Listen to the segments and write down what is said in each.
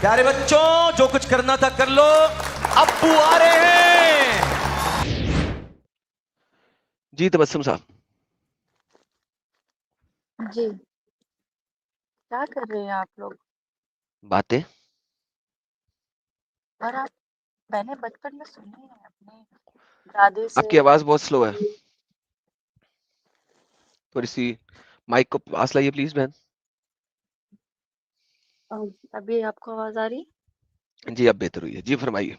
प्यारे बच्चों, जो कुछ करना था कर लो, अब्बू आ रहे हैं। जी तबस्सुम साहब। जी, क्या कर रहे हैं आप लोग? बातें। और आप मैंने बचपन में सुनी है अपने दादी से आपकी आवाज बहुत स्लो है, कि थोड़ी सी माइक को पास लाइए प्लीज बहन। अभी आपको आवाज आ रही? जी अब बेहतर हुई है, जी फरमाइए।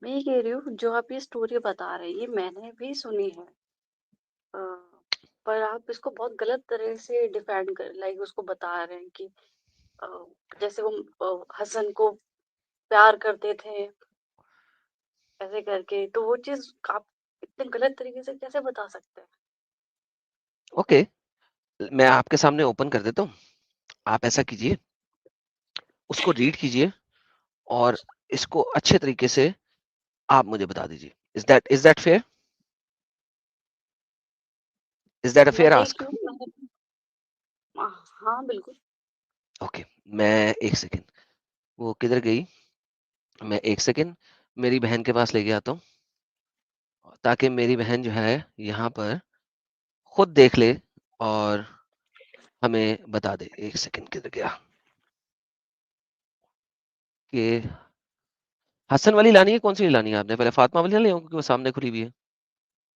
मैं ये कह रही हूँ, जो आप ये स्टोरी बता रहे हैं ये मैंने भी सुनी है। अ, पर आप इसको बहुत गलत तरह से डिफाइन कर लाइक उसको बता रहे हैं कि अ, जैसे वो हसन को प्यार करते थे ऐसे करके, तो वो चीज आप इतने गलत तरीके से कैसे बता सकते हैं? ओके, मैं आपके सामने ओपन कर देता हूँ। आप ऐसा कीजिए, उसको रीड कीजिए और इसको अच्छे तरीके से आप मुझे बता दीजिए। Is that fair? Is that अ मैं फेयर देख आस्क? रही हूँ हाँ बिल्कुल। ओके, मैं एक सेकेंड, वो किधर गई? मैं एक सेकेंड मेरी बहन के पास लेके आता हूँ, ताकि मेरी बहन जो है यहाँ पर खुद देख ले और हमें बता दे। एक सेकेंड, किधर गया? कि हसन वाली लानी है, कौन सी लानी है आपने? पहले फातिमा वाली ना ले आऊं, क्योंकि वो सामने खुली हुई है।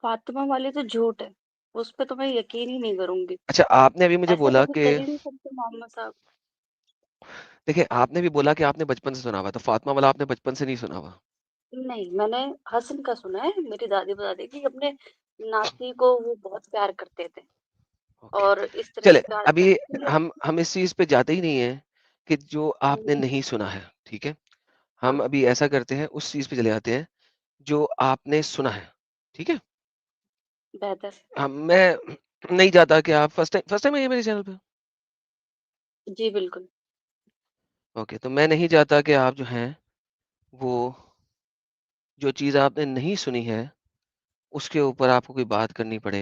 फातिमा वाली तो झूठ है, उस पे तो मैं यकीन ही नहीं करूंगी। अच्छा, आपने अभी मुझे ऐसे बोला कभी कि, कर ही नहीं सकते मोहम्मद साहब। देखिए आपने भी बोला कि आपने बचपन से सुना हुआ, तो फातिमा वाला आपने बचपन से नहीं सुना हुआ। नहीं, मैंने हसन का सुना है। मेरी दादी बताती थी कि अपने नाती को वो बहुत प्यार करते थे ओके, और इस तरह चले से प्यार अभी करते थे कि हम इस चीज पे जाते ही नहीं है कि जो आपने नहीं सुना है, ठीक है? हम हाँ, अभी ऐसा करते हैं, उस चीज पे चले जाते हैं जो आपने सुना है, ठीक है? बेहतर। हम मैं नहीं चाहता कि आप फर्स्ट टाइम है मेरे चैनल पे। जी बिल्कुल। ओके, तो मैं नहीं चाहता कि आप जो हैं वो जो चीज़ आपने नहीं सुनी है उसके ऊपर आपको कोई बात करनी पड़े,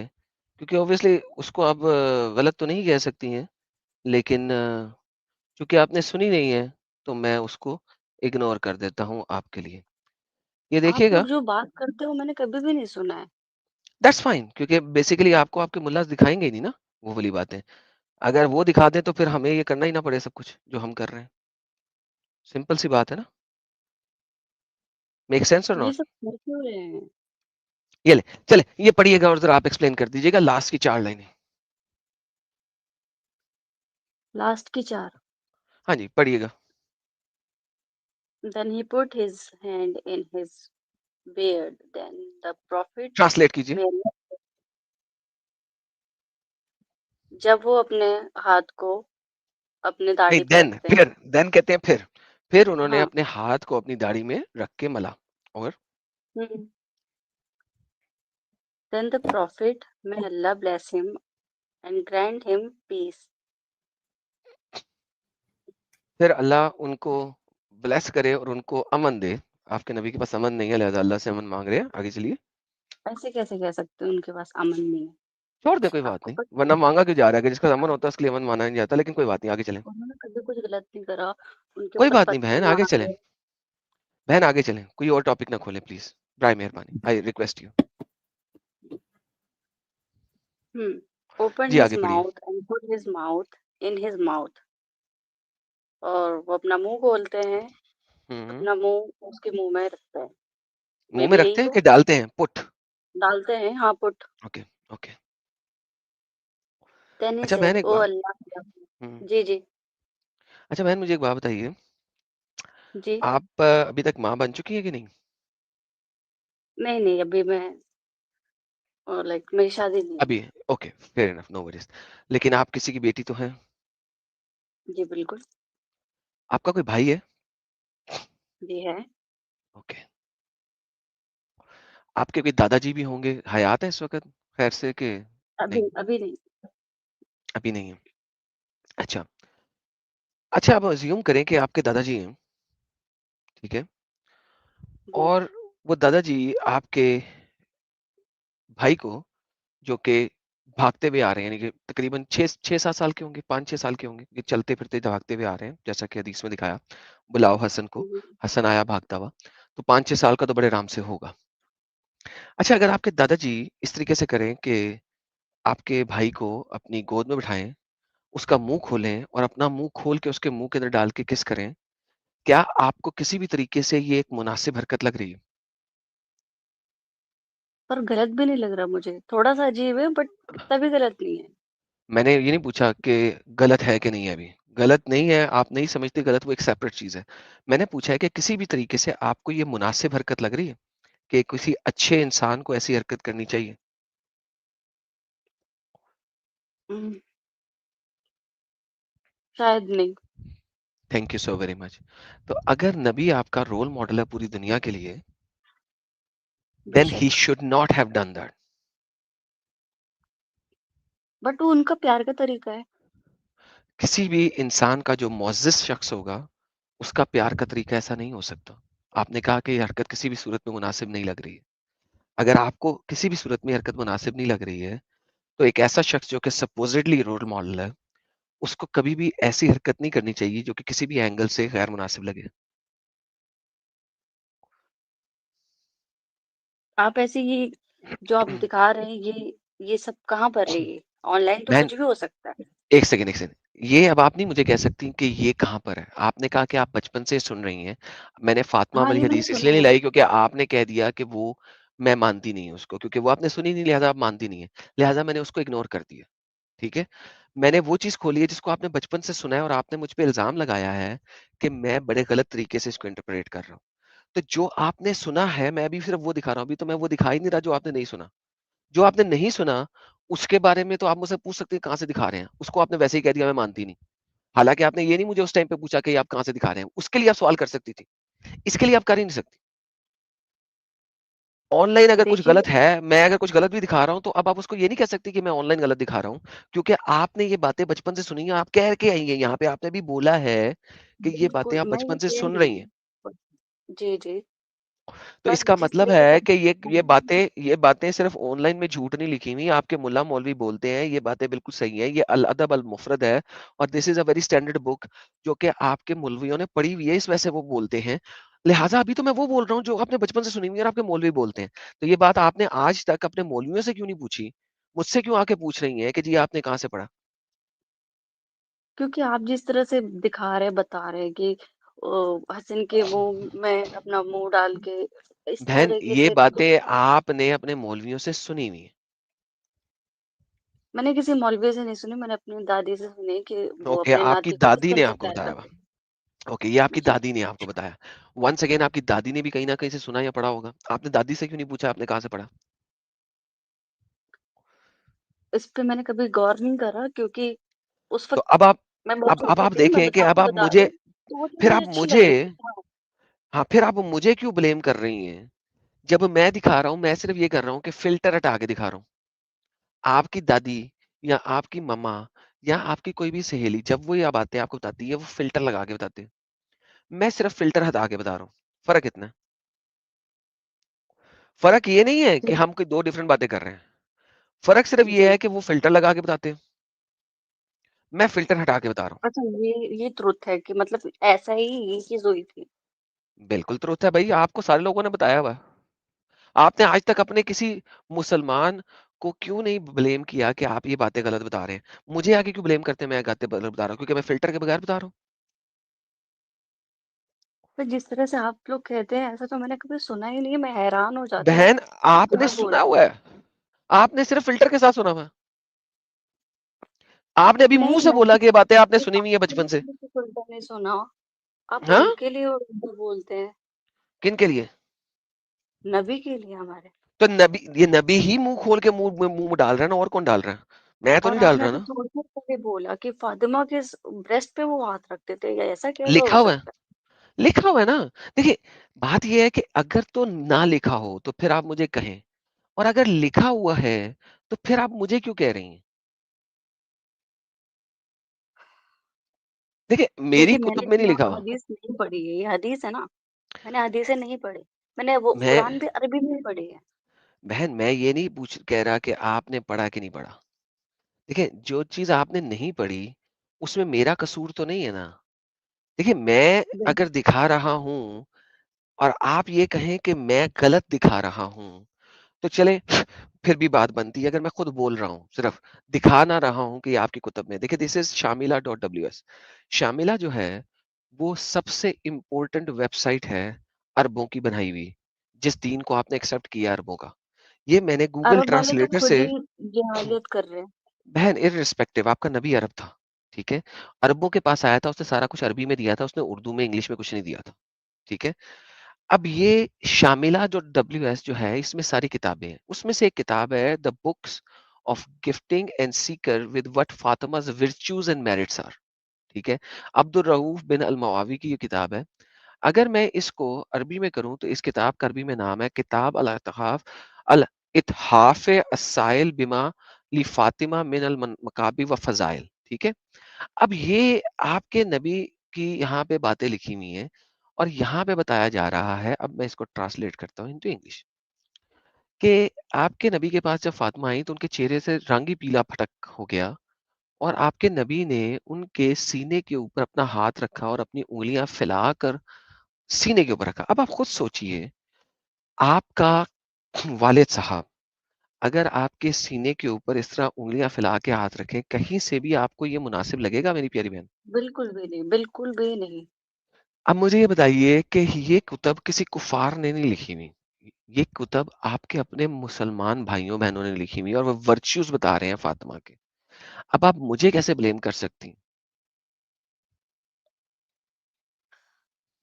क्योंकि ऑब्वियसली उसको आप गलत तो नहीं कह सकती हैं, लेकिन चूंकि आपने सुनी नहीं है तो मैं उसको इग्नोर कर देता हूँ आपके लिए। ये आप देखिएगा, लोग जो बात करते हो मैंने कभी भी नहीं सुना है। दैट्स फाइन, क्योंकि बेसिकली आपको आपके मुल्ला दिखाएंगे ही नहीं ना वो वाली बातें। अगर वो दिखा दें तो फिर हमें ये करना ही ना पड़े सब कुछ जो हम कर रहे हैं। सिंपल सी बात है ना। मेक सेंस और ये नॉट? सब कर क्यों रहे हैं? ये ले, चले ये पढ़िएगा और जरा आप एक्सप्लेन कर दीजिएगा लास्ट की 4 लाइनें। लास्ट की 4। हाँ जी, पढ़िएगा। Then he put his hand in his beard. Then the prophet translate कीजिए। में जब वो अपने हाथ को अपने नहीं, दाढ़ी पे देन रखते हैं। फिर देन कहते हैं फिर उन्होंने हाँ। अपने हाथ को अपनी दाढ़ी में रख के मला। और हम्म। Then the prophet, may Allah bless him and grant him peace. फिर अल्लाह उनको ब्लेस करे और उनको अमन दे। आपके नबी के पास अमन नहीं है, लिहाजा अल्लाह से अमन मांग रहे हैं। आगे चलिए। ऐसे कैसे कह सकते हो उनके पास अमन नहीं है? छोड़ दे, कोई बात आपको नहीं, पता वरना है मांगा क्यों जा रहा है? कि जिसका अमन होता है उसके लिए अमन माना नहीं जाता। लेकिन कोई बात नहीं, आगे चलें। उन्होंने कभी कुछ गलत नहीं करा। उनके कोई ऊपर बात नहीं बहन, पत्थर आगे चलें। मारे। बहन आगे चलें, कोई और टॉपिक ना खोले प्लीज, बराए मेहरबानी, आई रिक्वेस्ट यू। Opened जी his आगे पढ़िए। mouth and put his mouth in his mouth. और वो अपना मुंह खोलते हैं, हम्म। अपना मुंह उसके मुंह में रखते हैं। मे मुंह में बी यही रखते हैं हो। कि डालते हैं? पुट। डालते हैं, हाँ put. Okay okay. Then he अच्छा बहन सेड, एक ओ बात। अल्लाह। हम्म। जी जी। अच्छा बहन, मुझे एक बात बताइए, जी। आप अभी तक माँ बन चुकी है कि नहीं? नहीं नहीं, अभी मैं लाइक मेरी शादी नहीं हुई। अभी? Okay, fair enough, no worries. लेकिन आप किसी की बेटी तो हैं? जी बिल्कुल। आपका कोई भाई है? जी है। ओके। आपके कोई दादाजी भी होंगे, हयात है इस वक्त खैर से कि अभी नहीं? अभी नहीं। अभी नहीं है। अच्छा। अच्छा, आप अज्यूम करें कि आपके दादाजी हैं, ठीक है? जी। और वो दादाजी आपके भाई को, जो कि भागते हुए आ रहे हैं, यानी कि तकरीबन 6-7 साल के होंगे, 5-6 साल के होंगे, ये चलते-फिरते भागते हुए आ रहे हैं, जैसा कि हदीस में दिखाया, बुलाओ हसन को, हुँ, हसन आया भागता हुआ, तो 5-6 साल का तो बड़े आराम से होगा। अच्छा, अगर आपके दादाजी इस तरीके से करें कि आपके भाई को अपनी गोद में बिठाएँ, उसका मुँह खोलें और अपना मुँह खोल के उसके मुँह के अंदर डाल के किस करें, क्या आपको किसी भी तरीके से ये एक मुनासिब हरकत लग रही है? पर गलत भी नहीं लग रहा मुझे, थोड़ा-सा अजीब है बट इतना भी गलत नहीं है। मैंने ये नहीं पूछा कि गलत है कि नहीं है अभी। गलत नहीं है, आप नहीं समझते गलत, वो एक सेपरेट चीज़ है। मैंने पूछा है कि किसी भी तरीके से आपको ये मुनासिब हरकत लग रही है कि किसी अच्छे इंसान को ऐसी हरकत करनी चाहिए? हुँ, शायद नहीं, thank you so very much. तो अगर नबी आपका रोल मॉडल है पूरी दुनिया के लिए, देन ही बेशक। Should not have done that. But वो उनका प्यार का तरीका है। किसी भी इंसान का जो मुअज़्ज़िज़ शख्स होगा, उसका प्यार का तरीका ऐसा नहीं हो सकता। आपने कहा कि ये हरकत किसी भी सूरत में मुनासिब नहीं लग रही है। अगर आपको किसी भी सूरत में हरकत मुनासिब नहीं लग रही है, तो एक ऐसा शख्स जो कि सपोज़िडली रोल मॉडल है, उसको कभी भी ऐसी हरकत नहीं करनी चाहिए जो कि किसी भी एंगल से गैर मुनासिब लगे। आप ऐसे ये जो आप दिखा रहे हैं ये सब कहाँ पर है ये? ऑनलाइन तो बहन, कुछ भी हो सकता है। 1 सेकंड, 1 सेकंड। ये अब आप नहीं मुझे कह सकती कि ये कहाँ पर है। आपने कहा कि आप बचपन से सुन रही हैं। मैंने फ़ातिमा हाँ, वाली ये मैंने हदीस सुना इसलिए नहीं है। लाई क्योंकि आपने कह दिया कि वो मैं मानती नहीं हूँ उसको, क्योंकि वो आपने सुनी नहीं लिहाज़ा आप मानती नहीं है। लिहाज़ा मैंने उसको इग्नोर कर दिया, ठीक है? मैंने वो चीज़ खोली है जिसको आपने बचपन से सुना है और आपने मुझ पे इल्ज़ाम लगाया है कि मैं बड़े गलत तरीके से इसको इंटरप्रेट कर रहा हूँ। तो जो आपने सुना है, मैं अभी सिर्फ़ वो दिखा रहा हूँ। अभी तो मैं वो दिखा ही नहीं रहा जो आपने नहीं सुना। जो आपने नहीं सुना, उसके बारे में तो आप मुझसे पूछ सकते हैं कहाँ से दिखा रहे हैं। उसको आपने वैसे ही कह दिया मैं मानती नहीं। हालाँकि आपने ये नहीं मुझे उस टाइम पे पूछा कि आप कहाँ से दिखा रहे हैं। उसके लिए आप सवाल कर सकती थी। इसके लिए आप कर ही नहीं सकती। ऑनलाइन अगर कुछ देखिए गलत है, मैं अगर कुछ गलत भी दिखा रहा हूँ, तो अब आप उसको ये नहीं कह सकती कि मैं ऑनलाइन गलत दिखा रहा हूँ, क्योंकि आपने ये बातें बचपन से सुनी हैं, आप कह के आई हैं यहाँ पे, आपने भी बोला है कि ये बातें बिल्कुल, आप मैं ये बचपन से कह सुन रही रही हैं। हूँ। प जी, जी। तो पर इसका जिस मतलब तरीके से है आप कि ये दिखा ये रहे हैं, बातें सिर्फ़ ऑनलाइन में झूठ नहीं लिखी हुई, आपके मुल्ला मौलवी बोलते हैं, ये बातें बिल्कुल सही हैं। ये अल अदब अल मुफ़रद है और this is a very standard book जो कि आपके मौलवियों ने पढ़ी हुई है, इस वजह से वो बोलते हैं। लिहाज़ा अभी तो मैं वो बोल रहा हूँ जो आपने बचपन से सुनी हुई है और आपके मौलवी बोलते हैं। तो ये बात आपने आज तक अपने मौलवियों से क्यों नहीं पूछी? मुझसे क्यों आके पूछ रही हैं कि जी आपने कहाँ से पढ़ा? क्योंकि आप जिस तरह से दिखा रहे हैं, बता रहे हैं कि हसन के मुँह में अपना मुँह डाल के इस बहन, तरीके ये से तो बातें आपने अपने मौलवियों से सुनी हुई हैं। मैंने किसी मौलवी से नहीं सुनी, मैंने अपनी दादी से सुनी कि वो ओके, अपने आपकी नाती को किस दादी ने तरह से आपको प्यार बताया हुआ। करते हैं। ओके, ये आपकी जी। दादी ने आपको बताया। वन्स अगेन आपकी दादी ने भी कहीं न कहीं से सुना या पढ़ा होगा। आपने दादी से क्यों नहीं पूछा आपने कहाँ से पढ़ा? इस पे मैंने कभी गौर नहीं करा क्योंकि उस तो वक़्त अब आप मैं बहुत अब छोटी आप थी, मैं देखें बस कि अब आपको आप बता रही मुझे हूँ, तो वो चीज़ फिर मुझे आप अच्छी लग मुझे रही थी। हाँ, हाँ, फिर आप मुझे क्यों ब्लेम कर रही हैं? जब मैं दिखा रहा हूँ, मैं सिर्फ़ ये कर रहा हूँ कि फ़िल्टर हटा के दिखा रहा हूँ। आपकी दादी या आपकी मम्मा या आपकी कोई भी सहेली जब वो ये बातें आपको बताती है, वो फ़िल्टर लगा के बताती है। मैं सिर्फ़ फ़िल्टर हटा के बता रहा हूँ। फ़र्क इतना है। फ़र्क ये नहीं है कि जी, हम कोई 2 डिफरेंट बातें कर रहे हैं। फ़र्क सिर्फ़ ये जी। है कि वो फ़िल्टर लगा के बताते हैं। मैं फ़िल्टर हटा के बता रहा हूँ। अच्छा ये ट्रुथ है कि मतलब ऐसा ही ये चीज़ हुई थी। बिल्कुल ट्रुथ है भई, आपको सारे लोगों ने बताया हुआ है। आपने आज तक अपने किसी मुसलमान को क्यों नहीं ब्लेम किया कि आप ये बातें गलत बता रहे हैं? मुझे आके क्यों ब्लेम करते हैं मैं बातें गलत बता रहा हूँ? क्योंकि मैं फ़िल्टर के बगैर बता रहा हूँ। पर जिस तरह से आप लोग कहते हैं ऐसा तो मैंने कभी सुना ही नहीं है, मैं हैरान हो जाती हूँ। बहन, आपने क्या सुना बोल हुआ है। आपने सिर्फ़ फ़िल्टर के साथ सुना हुआ है। आपने अभी मुँह नहीं से बोला मैंने कि ये बातें आपने सिर्फ़ सुनी हुई है आपके बचपन लिए से। कभी कुछ उल्टा नहीं सुना। आप हाँ? उनके लिए उल्टा बोलते हैं, किनके लिए? नबी के लिए हमारे। तो ये नबी ही मुँह खोल के मुँह में डाल रहा है ना, और कौन डाल रहा है? मैं तो और नहीं डाल आपने रहा अभी ना। थोड़ी देर पहले बोला कि फातिमा के ब्रेस्ट पे वो हाथ रखते थे, या ऐसा कैसे हो लिखा हुआ है। सकता है? लिखा हुआ है ना। देखिए, बात ये है कि अगर तो ना लिखा हो, तो फिर आप मुझे कहें। और अगर लिखा हुआ है, तो फिर आप मुझे क्यों कह रही हैं? देखिए, मेरी देखिए मैंने कुतुब में नहीं इतना लिखा हुआ। हदीस नहीं पढ़ी है, ये हदीस है ना, मैंने हदीसें नहीं पढ़ी। मैंने वो मैं कुरान भी अरबी में ही पढ़ी है। बहन, मैं ये नहीं कह रहा कि आपने पढ़ा कि नहीं पढ़ा। देखिए, जो चीज़ आपने नहीं पढ़ी, उसमें मेरा कसूर तो नहीं है ना। देखिए, मैं अगर बिल्कुल। दिखा रहा हूँ और आप ये कहें कि मैं गलत दिखा रहा हूँ, तो चले फिर भी बात बनती है। अगर मैं खुद बोल रहा हूँ, सिर्फ दिखा ना रहा हूँ कि आपकी कुतब में देखिए, दिस इज़ shamila.ws। शामिला जो है, वो सबसे इम्पोर्टेंट वेबसाइट है अरबों की बनाई हुई, जिस दीन को आपने एक्सेप्ट किया अरबों का। ये मैंने गूगल अरब वाले तो ट्रांसलेटर खुद से ही जहालियत कर रहे हैं। बहन इर्रिस्पेक्टिव आपका नबी अरब था, ठीक है? अरबों के पास आया था, उसने सारा कुछ अरबी में दिया था, उसने उर्दू में, इंग्लिश में कुछ नहीं दिया था, ठीक है? अब ये शामिला जो डब्ल्यूएस जो है, इसमें सारी किताबें हैं। उसमें से एक किताब है the books of gifting and Seeker with what Fatima's virtues and merits are, ठीक है? अब्दुल रऊफ बिन अल मवावी की ये किताब है। अगर मैं इसको अरबी में करूँ तो इस किताब का अरबी में नाम है किताब अल इत्हाफ अस्साइल बिमा ली फातिमा मिन अल मकाबी व फजाइल, ठीक है? अब ये आपके नबी की यहाँ पे बातें लिखी हुई हैं और यहाँ पे बताया जा रहा है, अब मैं इसको ट्रांसलेट करता हूँ इनटू इंग्लिश, कि आपके नबी के पास जब फातिमा आई तो उनके चेहरे से रंग ही पीला फटक हो गया और आपके नबी ने उनके सीने के ऊपर अपना हाथ रखा और अपनी उँगलियाँ फैलाकर सीने के ऊपर रखा। अब आप खुद सोचिए, आपका वालिद साहब अगर आपके सीने के ऊपर इस तरह उँगलियाँ फैला के हाथ रखें, कहीं से भी आपको ये मुनासिब लगेगा मेरी प्यारी बहन? बिल्कुल भी नहीं, बिल्कुल भी नहीं। अब मुझे ये बताइए कि ये कुतब किसी कुफ़ार ने नहीं लिखी हुई। ये कुतब आपके अपने मुसलमान भाइयों-बहनों ने लिखी हुई है और वो वर्च्यूज़ बता रहे हैं फ़ातिमा के। अब आप मुझे कैसे ब्लेम कर सकती हैं?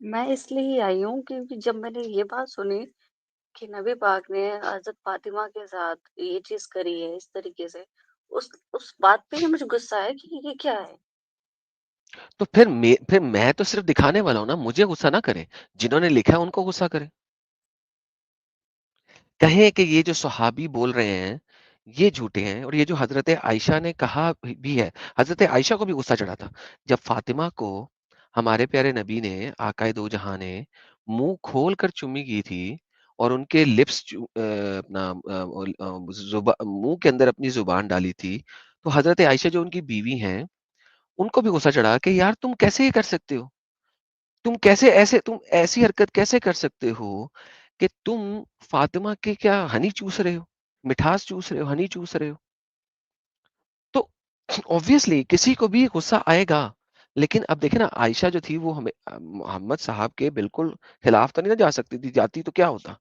मैं इसलिए ही आई हूँ क्योंकि जब मैंने ये बात सुनी कि नबी पाक ने हज़रत फ़ातिमा के साथ ये चीज़ करी है इस तरीके से, उस बात पे ही मुझे गुस्सा आया कि ये क्या है? तो फिर मैं तो सिर्फ़ दिखाने वाला हूँ ना, मुझे गुस्सा ना करें। जिन्होंने लिखा है उनको गुस्सा करें। कहें कि ये जो सहाबी बोल रहे हैं, ये झूठे हैं और ये जो हज़रत आयशा ने कहा भी है, हज़रत आयशा को भी गुस्सा चढ़ा था। जब फ़ातिमा को हमारे प्यारे नबी ने, आक़ाए दो जहां ने मुँह खोल कर चुम्मी की थी और उनके लिप्स अपना मुँह के अंदर अपनी ज़ुबान डाली थी, तो हज़रत आयशा जो उनकी बीवी हैं, उनको भी गुस्सा चढ़ा कि यार तुम कैसे ये कर सकते हो? तुम ऐसी हरकत कैसे कर सकते हो कि तुम फातिमा के क्या हनी चूस रहे हो? मिठास चूस रहे हो, हनी चूस रहे हो? तो ऑब्वियसली किसी को भी गुस्सा आएगा। लेकिन अब देखिए ना आयशा जो थी वो मोहम्मद साहब के बिल्कुल खिलाफ तो नहीं ना जा सकती थी, जाती तो क्या होता?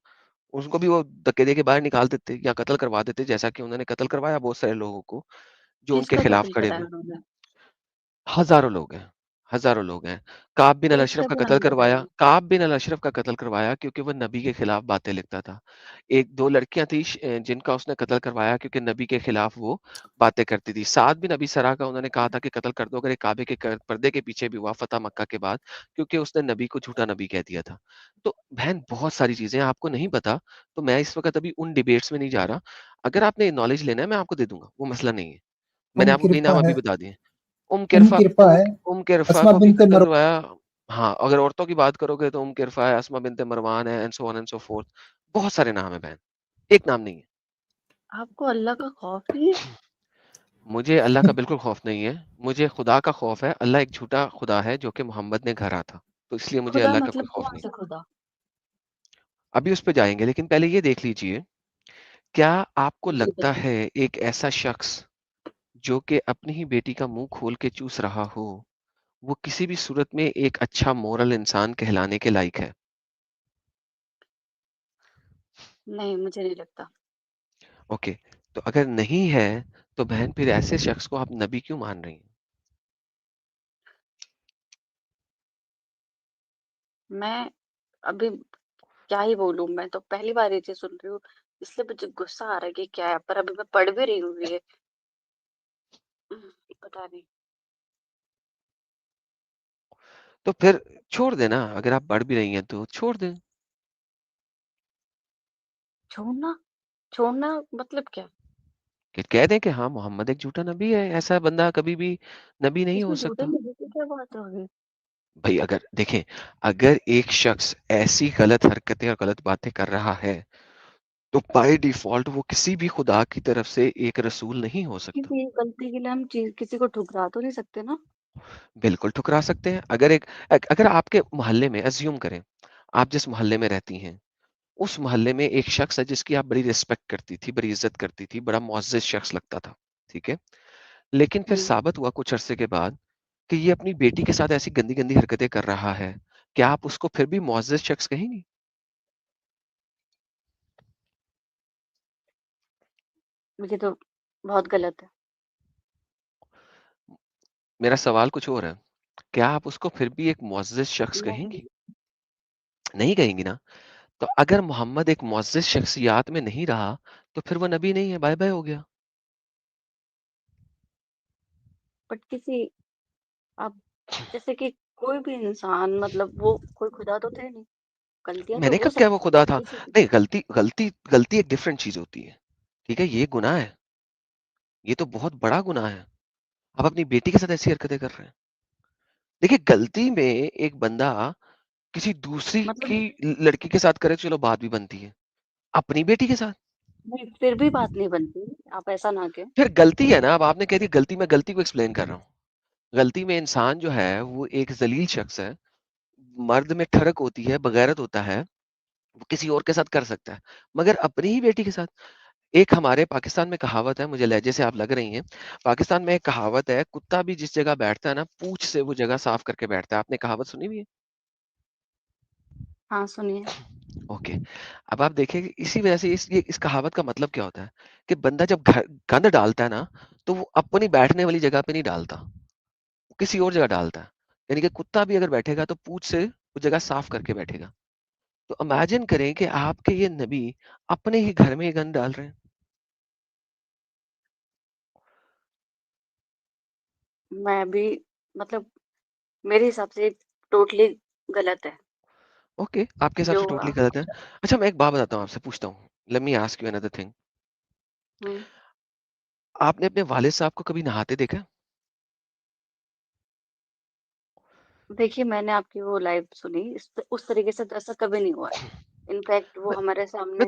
उसको भी वो धक्के दे के बाहर निकाल देते या कत्ल करवा देते जैसा कि उन्होंने कत्ल करवाया बहुत सारे लोगों को, जो उनके किसका खिलाफ कत्ल खड़े कराया हुए। उन्होंने? हज़ारों लोग हैं, हज़ारों लोग हैं। काब बिन एक अल-अशरफ का का भी कत्ल नाम करवाया बताइए। काब बिन अल-अशरफ का कत्ल करवाया क्योंकि वो नबी के खिलाफ बातें लिखता था। 1-2 लड़कियाँ थी जिनका उसने कत्ल करवाया क्योंकि नबी के खिलाफ वो बातें करती थी। साद बिन अबी सरा का उन्होंने कहा था कि कत्ल कर दो अगर ये काबे के पर्दे के पीछे भी हुआ फ़तह मक्का के बाद, क्योंकि उसने नबी को झूठा नबी कह दिया था। तो बहन बहुत सारी चीज़ें हैं, आपको नहीं पता, तो मैं इस वक़्त अभी उन डिबेट्स में नहीं जा रहा। अगर आपने नॉलेज लेना है मैं आपको दे दूँगा, वो मसला नहीं है। मैंने उम आपको कई किरपा नाम है अभी बता दिए। उम किरपा है, उम किरफ़ा अस्मा को भी बिन्त कत्ल मर करवाया। हाँ, अगर औरतों की बात करोगे तो उम किरफ़ा है, अस्मा बिन्त मरवान है and so on and so fourth. बहुत सारे नाम हैं बहन, एक नाम नहीं है। आपको अल्लाह का खौफ नहीं है? मुझे अल्लाह का बिल्कुल खौफ नहीं है, मुझे खुदा का खौफ है। अल्लाह एक झूठा खुदा है जो कि मोहम्मद ने गढ़ा था, तो इसलिए मुझे खुदा अल्लाह का मतलब कोई खौफ कौन नहीं। से खुदा? अभी उस पे जाएँगे, लेकिन पहले ये देख लीजिए, क्या आपको जी लगता बताइए। है एक ऐसा शख्स जो कि अपनी ही बेटी का मुँह खोल के चूस रहा हो, वो किसी भी सूरत में एक अच्छा मोरल इंसान कहलाने के लायक है? नहीं, मुझे नहीं लगता। ओके, तो अगर नहीं है, तो बहन फिर ऐसे शख्स को आप नबी क्यों मान रही हैं? मैं अभी क्या ही बोलूँ, मैं तो पहली बार ये चीज़ सुन रही हूँ, इसलिए मुझे गुस्सा आ रहा है कि क्या है, पर अभी मैं पढ़ भी रही हूँ ये। पता नहीं। तो फिर छोड़ दें ना, अगर आप पढ़ भी रही हैं तो छोड़ दें। छोड़ना? छोड़ना मतलब क्या? कि कह दें कि हाँ, मोहम्मद एक झूठा नबी है, ऐसा बंदा कभी भी नबी नहीं हो इसमें झूठे सकता। नबी की क्या बात हो गई? भई अगर देखें, अगर एक शख्स ऐसी गलत हरकतें और गलत बातें कर रहा है, तो बाय डिफॉल्ट वो किसी भी खुदा की तरफ से एक रसूल नहीं हो सकता। किसी गलती के लिए हम चीज किसी को ठुकरा तो नहीं सकते ना। बिल्कुल ठुकरा सकते हैं। अगर आपके मोहल्ले में अज्यूम करें, आप जिस मोहल्ले में रहती हैं, उस मोहल्ले में एक शख्स है जिसकी आप बड़ी रिस्पेक्ट करती थी, बड़ी इज़्ज़त करती थी, बड़ा मुअज़्ज़ज़ शख्स लगता था, ठीक है? लेकिन फिर हम्म। साबित हुआ कुछ अरसे के बाद कि ये अपनी बेटी के साथ ऐसी गंदी-गंदी हरकतें कर रहा है। क्या आप उसको फिर भी मुअज़्ज़ज़ शख्स कहेंगी? ये तो बहुत गलत है। मेरा सवाल कुछ और है। क्या आप उसको फिर भी एक मुअज़्ज़ज़ शख्स नहीं। कहेंगी? नहीं कहेंगी ना? तो अगर मोहम्मद एक मुअज़्ज़ज़ शख्सियत में नहीं रहा, तो फिर वो नबी नहीं है, बाय-बाय हो गया। बट किसी अब जैसे कि कोई भी इंसान मतलब वो कोई खुदा तो थे नहीं। गलतियां तो मैंने हो कब किया वो सकती खुदा हैं था? किसी की। नहीं, गलती एक डिफरेंट चीज़ होती है, ठीक है? ये गुनाह है, ये तो बहुत बड़ा गुनाह है। आप अपनी बेटी के साथ ऐसी हरकतें कर रहे हैं। देखिए, गलती में एक बंदा किसी दूसरी की मतलब लड़की के साथ करे, चलो बात भी बनती है। अपनी बेटी के साथ? नहीं, फिर भी बात नहीं बनती। आप ऐसा ना कहें। फिर गलती है ना, अब आपने कह दी गलती, मैं गलती को एक्सप्लेन कर रहा हूँ। गलती में इंसान जो है, वो एक ज़लील शख्स है, मर्द में ठरक होती है, बगैरत होता है, वो किसी और के साथ कर सकता है, मगर अपनी ही बेटी के साथ। एक हमारे पाकिस्तान में कहावत है, मुझे लहजे से आप लग रही हैं, पाकिस्तान में एक कहावत है, कुत्ता भी जिस जगह बैठता है ना, पूँछ से वो जगह साफ करके बैठता है। आपने कहावत सुनी हुई है? हाँ, सुनिए। ओके। अब आप देखिए कि इसी वजह से इस कहावत का मतलब क्या होता है कि बंदा जब गंद डालता है ना, तो वो अपनी बैठने वाली जगह पे नहीं डालता, वो किसी और जगह डालता है। यानी कि कुत्ता भी अगर बैठेगा तो पूंछ से वो जगह साफ करके बैठेगा। तो इमेजिन करें कि आपके ये नबी अपने ही घर में ये गंद डाल रहे हैं। मैं भी मतलब मेरे हिसाब से टोटली गलत है ओके, आपके हिसाब जो से टोटली आप। गलत है। अच्छा, मैं एक बात बताता हूँ, आपसे पूछता हूँ। Let me ask you another thing. Hmm. आपने अपने वालिद साहब को कभी नहाते देखा है? देखिए, मैंने आपकी वो लाइव सुनी, उस तरीके से तो ऐसा कभी नहीं हुआ है। इनफैक्ट वो मैं हमारे मैं सामने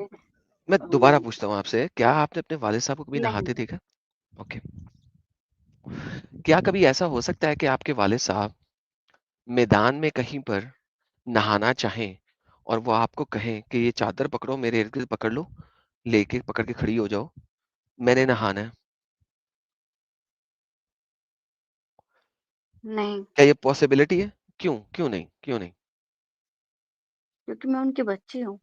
मैं दोबारा अम, पूछता हूँ आपसे, क्या आपने अपने वालिद साहब को कभी नहीं। नहाते देखा? ओके। क्या कभी ऐसा हो सकता है कि आपके वालिद साहब मैदान में कहीं पर नहाना चाहें और वो आपको कहें कि ये चादर पकड़ो, मेरे इर्द गिर्द पकड़ लो, लेके पकड़ के खड़ी हो जाओ, मैंने नहाना है? नहीं, क्या ये पॉसिबिलिटी है? क्यों क्यों नहीं, क्यों नहीं? क्योंकि मैं उनकी बच्ची हूँ,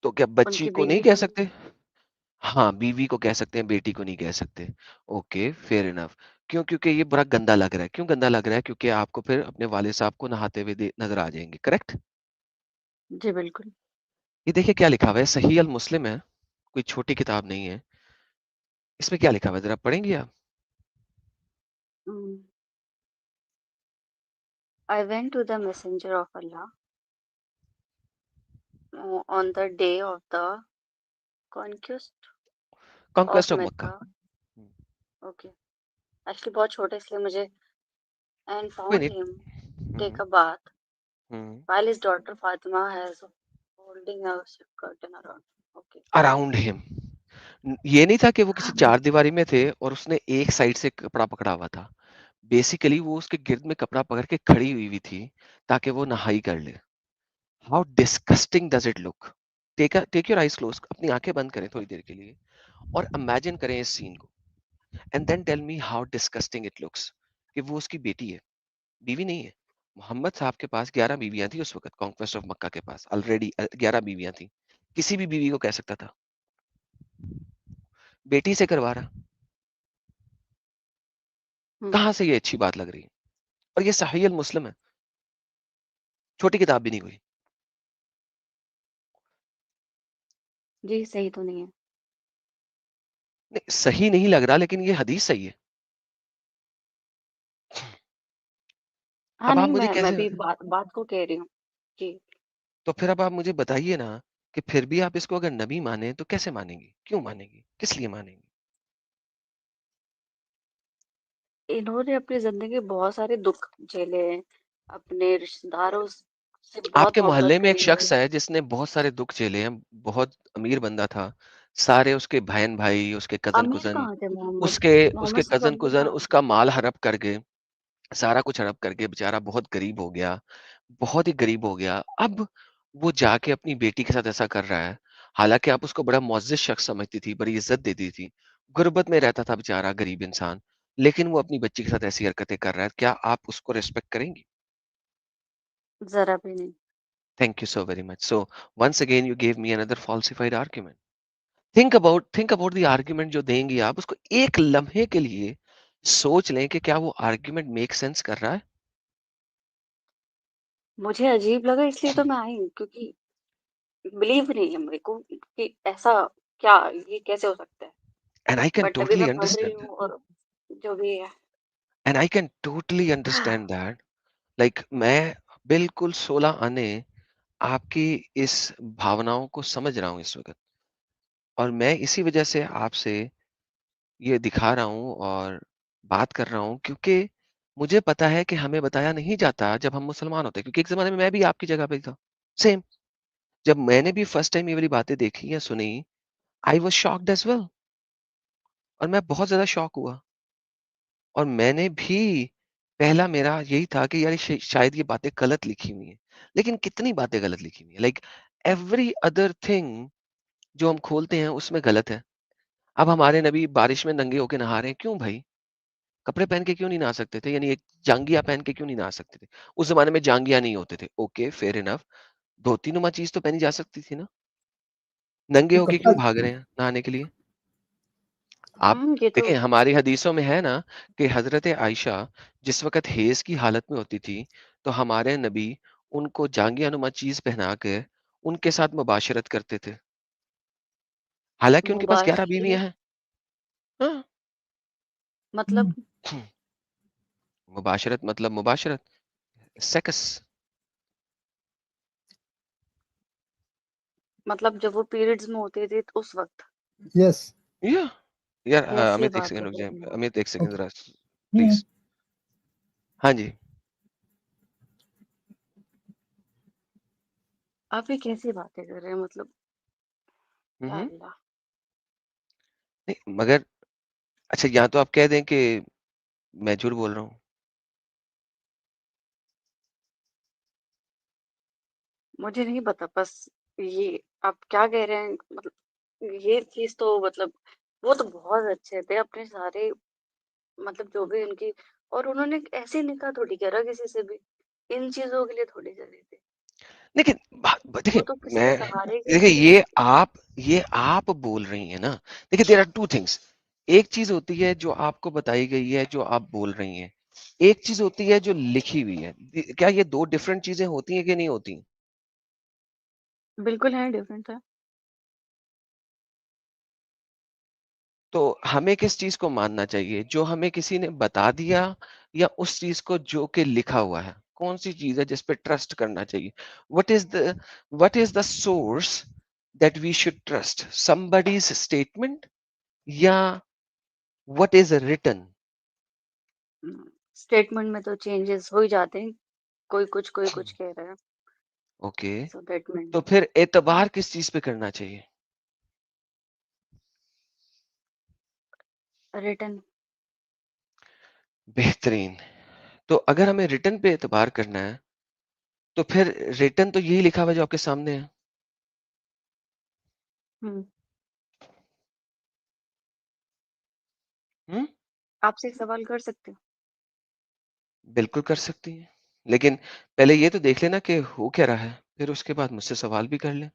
तो क्या बच्ची उनकी को नहीं बीवी कह तो नहीं। सकते? हाँ, बीवी को कह सकते हैं, बेटी को नहीं कह सकते। Okay, fair enough. क्यों? क्योंकि ये बड़ा गंदा लग रहा है। क्यों गंदा लग रहा है? क्योंकि आपको फिर अपने वालिद साहब को नहाते हुए नजर आ जाएंगे, करेक्ट? जी, बिल्कुल। ये देखिए क्या लिखा हुआ है, सही अल मुस्लिम है, कोई छोटी किताब नहीं है। इसमें क्या लिखा हुआ है, जरा पढ़ेंगे आप? I went to the messenger of Allah on the day of the conquest conquest of of Mecca. Mecca. Okay. Actually बहुत छोटा इसलिए मुझे and कोई found नहीं। him take hmm, a bath hmm. while his daughter Fatima has holding a curtain around. Okay. Around him. ये नहीं था कि वो किसी हाँ, चार दीवारी में थे और उसने एक साइड से कपड़ा पकड़ा हुआ था। बेसिकली वो उसके गिर्द में कपड़ा पकड़ के खड़ी हुई थी ताकि वो नहाई कर ले। How disgusting does it look? Take your eyes close, अपनी आंखें बंद करें थोड़ी देर के लिए और इमेजिन करें इस सीन को, and then tell me how disgusting it looks कि वो उसकी बेटी है, बीवी नहीं है। मोहम्मद साहब के पास 11 बीवियां थी उस वक्त, कॉन्क्वेस्ट ऑफ मक्का के पास ऑलरेडी 11 बीवियां थी। किसी भी बीवी को कह सकता था, बेटी से करवा रहा। हम्म, कहाँ से ये अच्छी बात लग रही है? और ये सही अल मुस्लिम है, छोटी किताब भी नहीं हुई। जी सही तो नहीं है। नहीं, सही नहीं लग रहा, लेकिन ये हदीस सही है। हाँ, अब आप नहीं, मुझे मैं कैसे, भी बात बात को कह रही हूँ कि तो फिर अब आप मुझे बताइए ना कि फिर भी आप इसको अगर नबी माने तो कैसे मानेंगी, क्यों मानेंगी, किस लिए मानेंगी? इन्होंने अपनी जिंदगी बहुत सारे दुख झेले हैं, अपने रिश्तेदारों ये बहुत आपके मोहब्बत मोहल्ले में एक करी शख्स होगी। है जिसने बहुत सारे दुःख झेले हैं, बहुत अमीर बंदा था। सारे उसके बहन-भाई, उसके अमीर कज़न-कुज़न, कहाँ थे मोहम्मद? उसके उसके मोहम्मद सिर्फ अमीर कज़न-कुज़न कहाँ थे? उसका माल हड़प कर गए, सारा कुछ हड़प कर गए, बेचारा बहुत गरीब हो गया, बहुत ही गरीब हो गया। अब वो जाके अपनी बेटी के साथ ऐसा कर रहा है, हालाँकि आप उसको बड़ा मुअज़्ज़ज़ शख्स समझती थी, बड़ी इज़्ज़त देती थी। गुर्बत में रहता था बेचारा गरीब इंसान, लेकिन वो अपनी बच्ची के साथ ऐसी हरकतें कर रहा है, क्या आप उसको रिस्पेक्ट करेंगी? ज़रा भी नहीं। Thank you so very much. So once again you gave me another falsified argument. Think about the argument जो देंगी आप उसको एक लम्हे के लिए सोच लें कि क्या वो आर्ग्यूमेंट मेक सेंस कर रहा है। मुझे अजीब लगा इसलिए तो मैं आई हूँ, क्योंकि बिलीव नहीं है मेरे को कि ऐसा क्या, ये कैसे हो सकता है? एंड आई कैन बट अभी मैं टोटली पढ़ रही अंडरस्टैंड हूँ और जो भी है। And I can totally understand that like मैं बिल्कुल 16 आने आपकी इस भावनाओं को समझ रहा हूँ इस वक्त और मैं इसी वजह से आपसे ये दिखा रहा हूँ और बात कर रहा हूँ क्योंकि मुझे पता है कि हमें बताया नहीं जाता जब हम मुसलमान होते क्योंकि एक ज़माने में मैं भी आपकी जगह पे था। सेम जब मैंने भी फर्स्ट टाइम ये वाली बातें देखी या सुनी, I was shocked as well और मैं बहुत ज़्यादा शॉक हुआ और मैंने भी पहला मेरा यही था कि यार शायद ये बातें गलत लिखी हुई हैं। लेकिन कितनी बातें गलत लिखी हुई हैं? लाइक एवरी अदर थिंग जो हम खोलते हैं उसमें गलत है। अब हमारे नबी बारिश में नंगे होके नहा रहे हैं, क्यों भाई? कपड़े पहन के क्यों नहीं नहा सकते थे? यानी एक जांघिया पहन के क्यों नहीं नहा सकते थे? उस ज़माने में जांघिया नहीं होते थे। Okay, fair enough. धोती-नुमा चीज़ तो पहनी जा सकती थी ना? नंगे वो होके कपड़ा क्यों भाग रहे हैं नहाने के लिए? आप ये तो देखिए हमारी हदीसों में है ना कि हज़रत आयशा जिस वक़्त हैज़ की हालत में होती थी, तो हमारे नबी उनको जांघिया-नुमा चीज़ पहना के उनके साथ मुबाशरत करते थे। हालाँकि उनके पास 11 बीवियाँ मुबाशरत हैं। हाँ, मतलब मुबाशरत मतलब मुबाशरत, सेक्स। जब वो पीरियड्स में होते थे तो उस वक़्त? यस या यार कैसी अमित 1 बातें सेकंड रुक कर जाइए। रहे हैं आप? अमित 1 सेकंड ओके ज़रा प्लीज़। हाँ जी। आप ये कैसी बातें कर रहे हैं, हुँ, या हुँ। अल्लाह! नहीं मगर अच्छा या तो आप कह दें कि मैं झूठ बोल रहा हूँ। मुझे नहीं पता, बस ये आप क्या कह रहे हैं, ये चीज़ तो वो तो बहुत अच्छे थे अपने सारे, जो भी उनकी, और उन्होंने ऐसे निकाह थोड़ी करा किसी से भी, इन चीज़ों के लिए थोड़ी करे थे। लेकिन देखिए वो तो किसी के मैं सहारे के देखिए लिए ही थे। ये आप बोल रही हैं ना। देखिए देयर आर 2 थिंग्स। एक चीज़ होती है जो आपको बताई गई है, जो आप बोल रही हैं। एक चीज़ होती है जो लिखी हुई है। क्या ये 2 डिफरेंट चीज़ें होती हैं कि नहीं होती? बिल्कुल है, डिफरेंट है। तो हमें किस चीज़ को मानना चाहिए? जो हमें किसी ने बता दिया या उस चीज़ को जो कि लिखा हुआ है? कौन-सी चीज़ है जिस पे ट्रस्ट करना चाहिए? What is the what is the source that we should trust? Somebody's statement या व्हाट इज़ रिटन? स्टेटमेंट में तो चेंजेस हो ही जाते हैं, कोई कुछ कह रहा है, ओके, सो दैट मीन तो फिर एतबार किस चीज़ पे करना चाहिए? रिटन। बेहतरीन। तो अगर हमें रिटन पे एतबार करना है, तो फिर रिटन तो यही लिखा हुआ है जो आपके सामने है। हुँ, हुँ? आपसे एक सवाल कर सकती हूँ? बिल्कुल कर सकती हैं। लेकिन पहले ये तो देख लेना कि हो क्या रहा है, फिर उसके बाद मुझसे सवाल भी कर लें,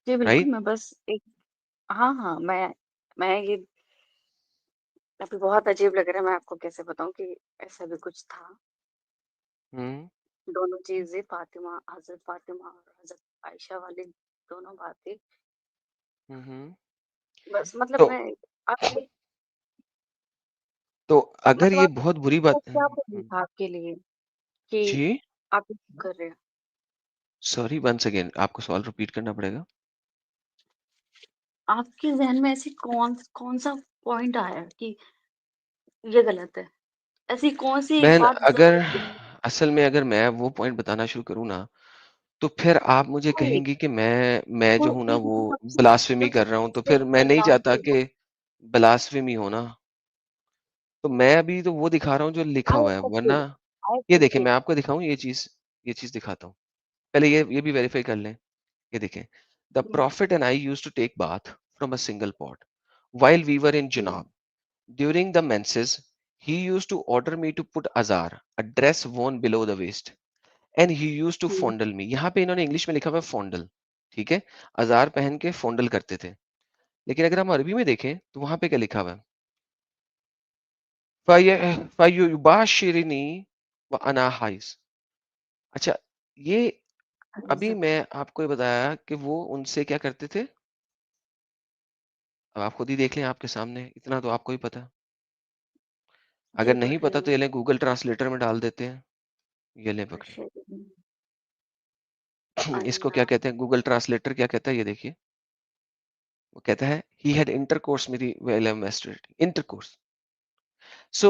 जी, बिल्कुल, राइट? मैं बस एक हाँ, हाँ, मैं ये अभी बहुत अजीब लग रहा है, मैं आपको कैसे बताऊँ कि ऐसा भी कुछ था। हुँ, दोनों चीज़ें हज़रत फ़ातिमा और हज़रत आयशा वाली दोनों बातें, हुँ, हुँ। बस तो मैं आप तो अगर ये आप बहुत बुरी बात वो क्या बोली हुँ, था आपके लिए कि जी? आप ये क्यों कर रहे हैं? सॉरी वन्स अगेन आपको सवाल रिपीट करना पड़ेगा। आपके ज़हन में ऐसी कौन-सा पॉइंट आया कि ये गलत है? ऐसी कौन-सी एक बहन बात जो अगर आपके दिमाग असल में अगर मैं वो पॉइंट बताना शुरू करूँ ना, तो फिर आप मुझे नहीं, कहेंगी कि मैं जो वो हूँ ना एक वो सबसे ब्लास्फेमी कर रहा हूँ, तो सबसे फिर मैं नहीं चाहता एग्जाम्पल कि ब्लास्फेमी हो ना। तो मैं अभी तो वो दिखा रहा हूँ जो लिखा आई हुआ है, वरना फॉरगिव आई ये देखिए फॉरगिव मैं आपको दिखाऊँ ये चीज़ दिखाता हूँ। पहले ये भी वेरीफाई कर लें। ये देखें, the Prophet and I used to take bath from a single pot while we were in जुनाब during the menses he used to order me to put अज़ार, a dress worn below the waist, and he used to fondle me. यहाँ पे इन्होंने English में लिखा हुआ है फॉन्डल, ठीक है? अज़ार पहन के फॉन्डल करते थे। लेकिन अगर हम अरबी में देखें तो वहाँ पे क्या लिखा हुआ है? फयुबाशिरनी व अना हाइस। अच्छा, ये अभी मैं आपको ये बताया कि वो उनसे क्या करते थे। अब आप खुद ही देख लें आपके सामने, इतना तो आपको ही पता है। जी अगर नहीं पढ़ पता रही तो ये हूँ। लें गूगल ट्रांसलेटर में डाल देते हैं। ये लें पकड़े। बशीरनी इसको अन्ना क्या कहते हैं, गूगल ट्रांसलेटर क्या कहता है ये देखिए। वो कहता है he had intercourse with intercourse. So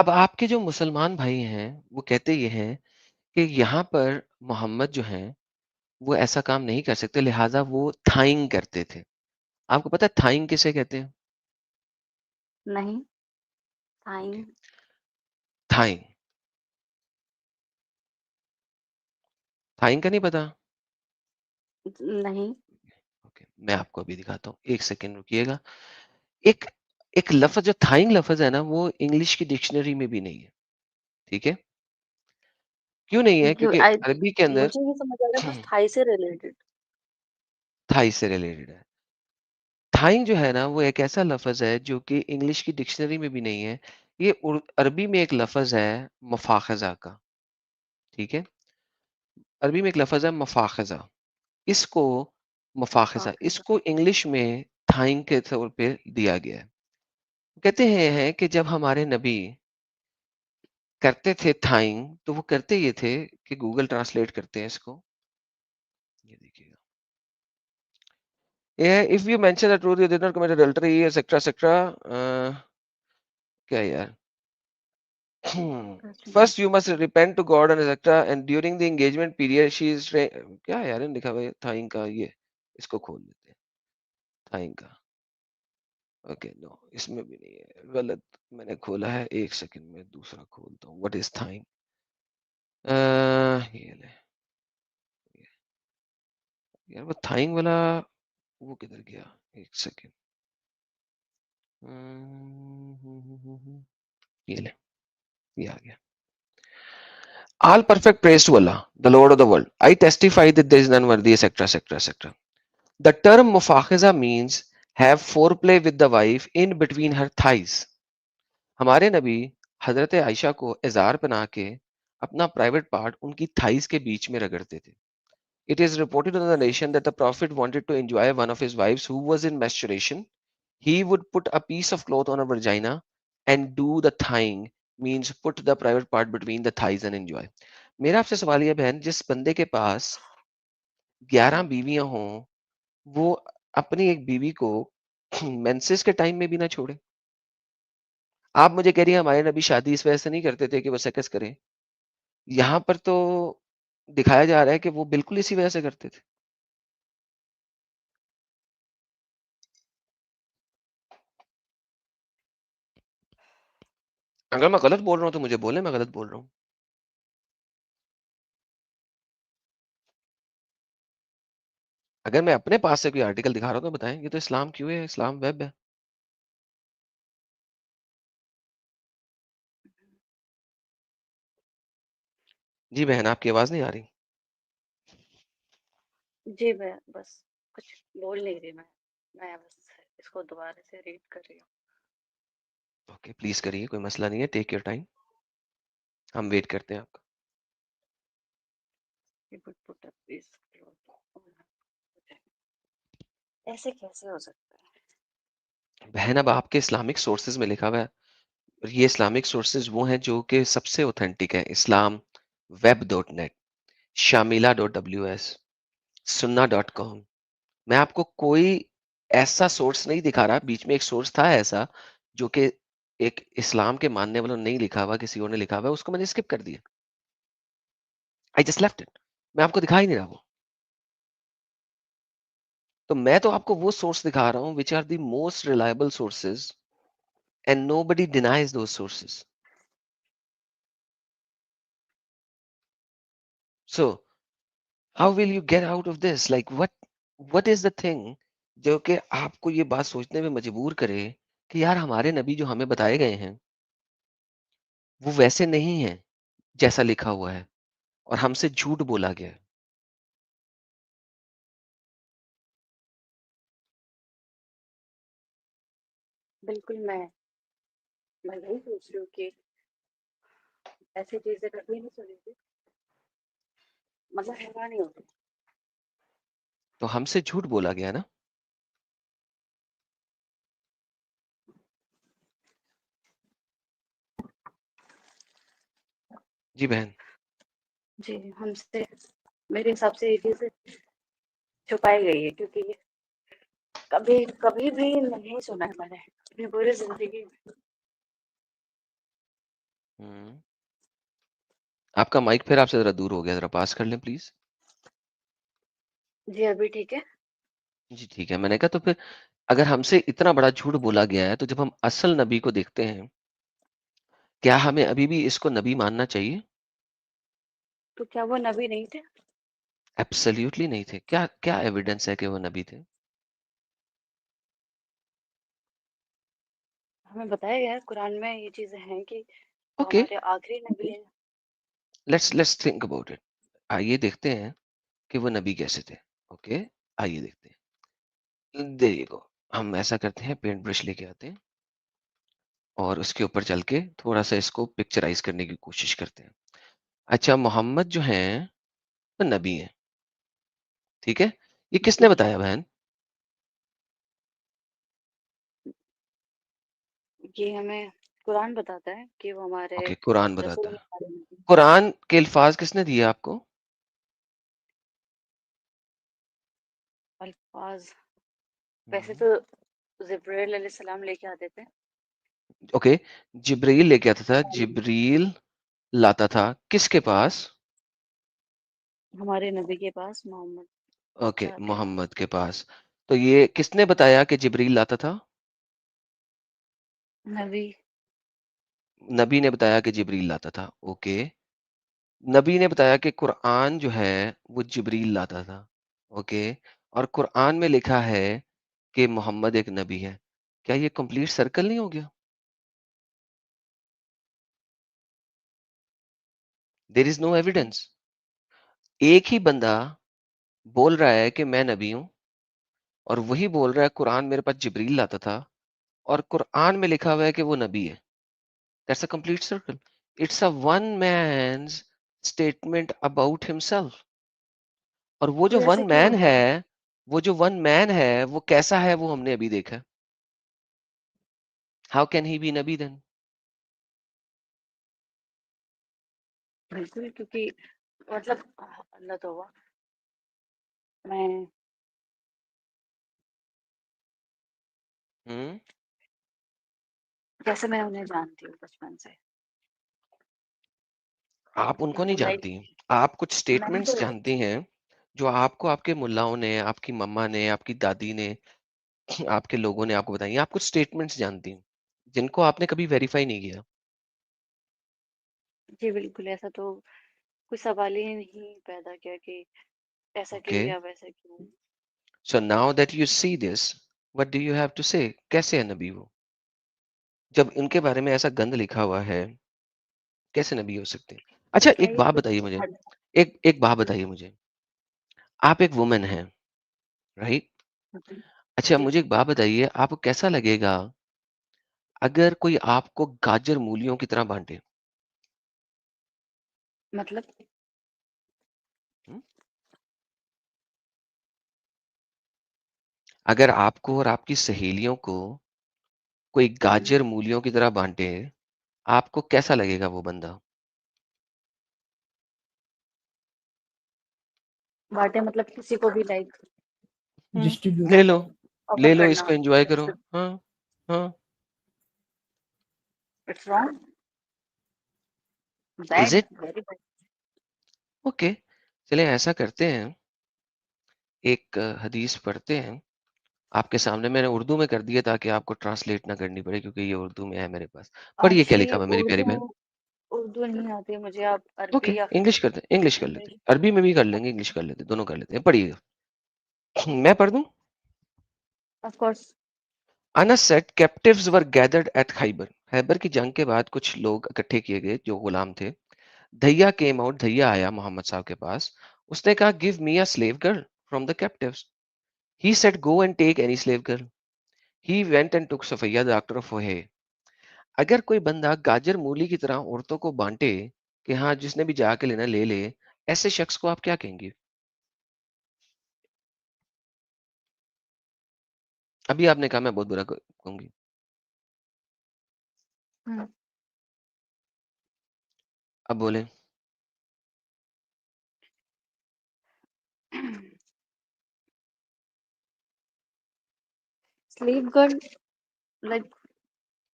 अब आपके जो मुसलमान भाई हैं वो कहते ये हैं कि यहाँ पर मोहम्मद जो हैं वो ऐसा काम नहीं कर सकते, लिहाजा वो थाइंग करते थे। आपको पता है थाइंग किसे कहते हैं? नहीं, ओके, टाइम थाइंग, थाइंग का नहीं पता? नहीं। ओके, मैं आपको अभी दिखाता हूँ, एक सेकेंड रुकिएगा। एक एक लफ्ज जो थाइंग लफ्ज है ना वो इंग्लिश की डिक्शनरी में भी नहीं है, ठीक है? क्यों नहीं है? क्यों क्योंकि आई अरबी के अंदर मुझे ये समझ आ रहा है बस थाई से रिलेटेड। थाई से रिलेटेड है। थाइंग जो है ना वो एक ऐसा लफ्ज है जो कि इंग्लिश की डिक्शनरी में भी नहीं है। ये अरबी में एक लफ्ज है मफाखजा का, ठीक है? अरबी में एक लफ्ज है मफाखजा। इसको मफाखजा पाकिस्तान। इसको इंग्लिश में थाइंग के तौर पे दिया गया है। कहते हैं कि जब हमारे नबी करते थे थाइंग तो वो करते ये थे कि गूगल ट्रांसलेट करते हैं इसको। ये देखिएगा, ये if you mention the truth you did not commit adultery etcetera etcetera. क्या यार, first you must repent to God and etcetera and during the engagement period she is क्या यार लिखा हुआ है थाइंग का। ये इसको खोल देते हैं थाइंग का। ओके नो, इसमें भी नहीं है, गलत मैंने खोला है। एक सेकंड में दूसरा खोलता हूँ। What is thawing? ये ले यार, वो थाइंग वाला वो किधर गया? एक सेकंड। ये ले, ये आ गया। All perfect praise to Allah, the Lord of the world. I testify that there is none worthy, etc., etc., etc. The term mufakhiza means have foreplay with the wife in between her thighs. हमारे नबी हजरत आयशा को इजार पहना के अपना private part उनकी thighs के बीच में रगड़ते थे। It is reported in the nation that the Prophet wanted to enjoy one of his wives who was in menstruation. He would put a piece of cloth on her vagina and do the thigh, means put the private part between the thighs and enjoy. मेरा आपसे सवाल ये बहन, जिस बंदे के पास 11 बीवियां हों वो अपनी एक बीवी को मेंसेस के टाइम में भी ना छोड़े। आप मुझे कह रही हैं हमारे नबी शादी इस वजह से नहीं करते थे कि वो सेक्स करें। यहाँ पर तो दिखाया जा रहा है कि वो बिल्कुल इसी वजह से करते थे। अगर मैं गलत बोल रहा हूँ तो मुझे बोले मैं गलत बोल रहा हूँ। अगर मैं अपने पास से कोई आर्टिकल दिखा रहा हूँ तो बताएं। ये तो इस्लाम क्यों है, इस्लाम वेब है। जी बहन, आपकी आवाज नहीं आ रही। जी मैं बस कुछ बोल नहीं रही मैं बस इसको दोबारा से रीड कर रही हूँ। ओके प्लीज करिए, कोई मसला नहीं है, टेक योर टाइम, हम वेट करते हैं आपका। He would put a piece of cloth on her vagina. ऐसे कैसे हो सकता है? बहन अब आपके इस्लामिक सोर्सेज में लिखा हुआ है, और ये इस्लामिक सोर्सेज वो हैं जो कि सबसे ऑथेंटिक है। Islam web dot net, Shamela dot W S, Sunnah dot com. मैं आपको कोई ऐसा सोर्स नहीं दिखा रहा। बीच में एक सोर्स था ऐसा जो कि एक इस्लाम के मानने वालों ने नहीं लिखा हुआ, किसी और ने लिखा हुआ है, उसको मैंने स्किप कर दिया। I just left it. मैं आपको दिखा ही नहीं रहा वो। तो मैं तो आपको वो सोर्स दिखा रहा हूँ which are the most reliable sources and nobody denies those sources. So how will you get out of this? Like what is the thing जो कि आपको ये बात सोचने में मजबूर करे कि यार हमारे नबी जो हमें बताए गए हैं वो वैसे नहीं है जैसा लिखा हुआ है और हमसे झूठ बोला गया है। बिल्कुल मैं यही सोच रही हूँ कि ऐसी चीजें कभी नहीं सुनी थी, मतलब हैरानी होती। तो हमसे झूठ बोला गया ना। जी बहन। जी, हमसे मेरे हिसाब से ये चीजें छुपाई गई है, क्योंकि ये कभी कभी भी नहीं सुना है मैंने अपनी पूरी जिंदगी में। हम्म। आपका माइक फिर आपसे जरा दूर हो गया, जरा पास कर लें प्लीज। जी, अभी ठीक है। जी ठीक है। मैंने कहा तो फिर अगर हमसे इतना बड़ा झूठ बोला गया है तो जब हम असल नबी को देखते हैं, क्या हमें अभी भी इसको नबी मानना चाहिए? तो क्या वो नबी नहीं थे? एब्सोल्युटली नहीं थे। क्या क्या एविडेंस है कि वो नबी थे? हमें बताया गया है कुरान में, ये चीजें हैं कि वो ओके, हमारे आखिरी नबी है। Let's think about it. आइए देखते हैं कि वो नबी कैसे थे। ओके, आइए देखते हैं। There you go. हम ऐसा करते हैं, पेंट ब्रश लेके आते हैं और उसके ऊपर चल के थोड़ा सा इसको पिक्चराइज करने की कोशिश करते हैं। अच्छा, मोहम्मद जो हैं वो नबी हैं, ठीक है? ये किसने जी, बताया बहन? ये हमें कुरान बताता है कि वो हमारे ओके, कुरान बताता रसूल, है। हमारे नबी। कुरान के अल्फाज किसने दिए आपको? अल्फाज वैसे हम्म, तो जिब्राइल अलैहिस्सलाम लेके आते थे। ओके, जिब्रील लेके आता था। जिब्रील लाता था किसके पास? हमारे नबी के पास मोहम्मद ओके, के पास। मोहम्मद के पास। तो ये किसने बताया कि जिब्रील लाता था? नबी। नबी ने बताया कि जिब्रील लाता था। ओके, नबी ने बताया कि कुरान जो है वो जिब्रील लाता था। ओके, और कुरान में लिखा है कि मोहम्मद एक नबी है। क्या ये कंप्लीट सर्कल नहीं हो गया? There is no evidence. एक ही बंदा बोल रहा है कि मैं नबी हूं और वही बोल रहा है कुरान मेरे पास जिब्रील लाता था और कुरान में लिखा हुआ है कि वो नबी है। That's a complete circle. It's a one man's statement about himself. और वो तो जो वन ऐसा क्यों मैन होता है, है? वो जो वन मैन है वो कैसा है वो हमने अभी देखा। How can he B Nabi then? बिल्कुल, क्योंकि मतलब अल्लाह तौबा, मैं हम्म। जैसे मैं उन्हें जानती हूँ बचपन से, आप उनको नहीं तो लाइक जानती। आप कुछ मैंने स्टेटमेंट्स तो जानती हैं जो आपको आपके मुल्लाओं ने, आपकी मम्मा ने, आपकी दादी ने, आपके लोगों ने आपको बताई। आप कुछ स्टेटमेंट्स जानती हैं जिनको आपने कभी वेरीफाई नहीं किया। जी बिल्कुल, ऐसा तो कोई सवाल ही नहीं पैदा किया कि ऐसा क्यों ओके, या वैसा क्यों। So now that you see this, what do you have to say? कैसे है नबी वो? जब इनके बारे में ऐसा गंद लिखा हुआ है, कैसे नबी हो सकते हैं? अच्छा, क्या एक ये बात बताइए कुछ मुझे। हद? एक एक बात बताइए मुझे। आप एक वुमन हैं, राइट? जी अच्छा, जी, मुझे एक बात बताइए, आपको कैसा लगेगा अगर कोई आपको गाजर मूलियों की तरह बांटे? मतलब हुँ? अगर आपको और आपकी सहेलियों को कोई हम्म, गाजर मूलियों की तरह बांटे, आपको कैसा लगेगा वो बंदा? बांटे मतलब किसी को भी लाइक ले डिस्ट्रीब्यूट। लो, ऑफर ले लो, करना, इसको एन्जॉय करो। डिस्ट्रीब्यूट। हाँ, हाँ। It's wrong. Is Bad. It? Very bad. Okay, चलिए ऐसा करते हैं, एक हदीस पढ़ते हैं। आपके सामने मैंने उर्दू में कर दिया ताकि आपको ट्रांसलेट ना करनी पड़े, क्योंकि ये उर्दू में है मेरे पास। पढ़िए क्या लिखा Actually, हुआ है मेरी प्यारी बहन। उर्दू नहीं आती मुझे। आप ओके, अरबी या फिर इंग्लिश करते हैं, इंग्लिश कर लेते इंग्लिश। हैं, अरबी में भी कर लेंगे, इंग्लिश कर लेते हैं, दोनों कर लेते हैं। पढ़िएगा। मैं पढ़ दूं? Of course. Anas said captives were gathered eight Khyber. Khyber की जंग के बाद कुछ लोग इकट्ठे किए गए जो गुलाम थे। धैया केम आउट, धैया आया मोहम्मद साहब के पास। उसने कहा give me a slave girl from the captives. He said go and take any slave girl. He went and took Safiyya the doctor of ओहे। अगर कोई बंदा गाजर मूली की तरह औरतों को बांटे कि हाँ जिसने भी जाके लेना ले ले, ऐसे शख्स को आप क्या कहेंगे? अभी आपने कहा मैं बहुत बुरा कहूंगी। हम्म। अब बोले। Slave girl, like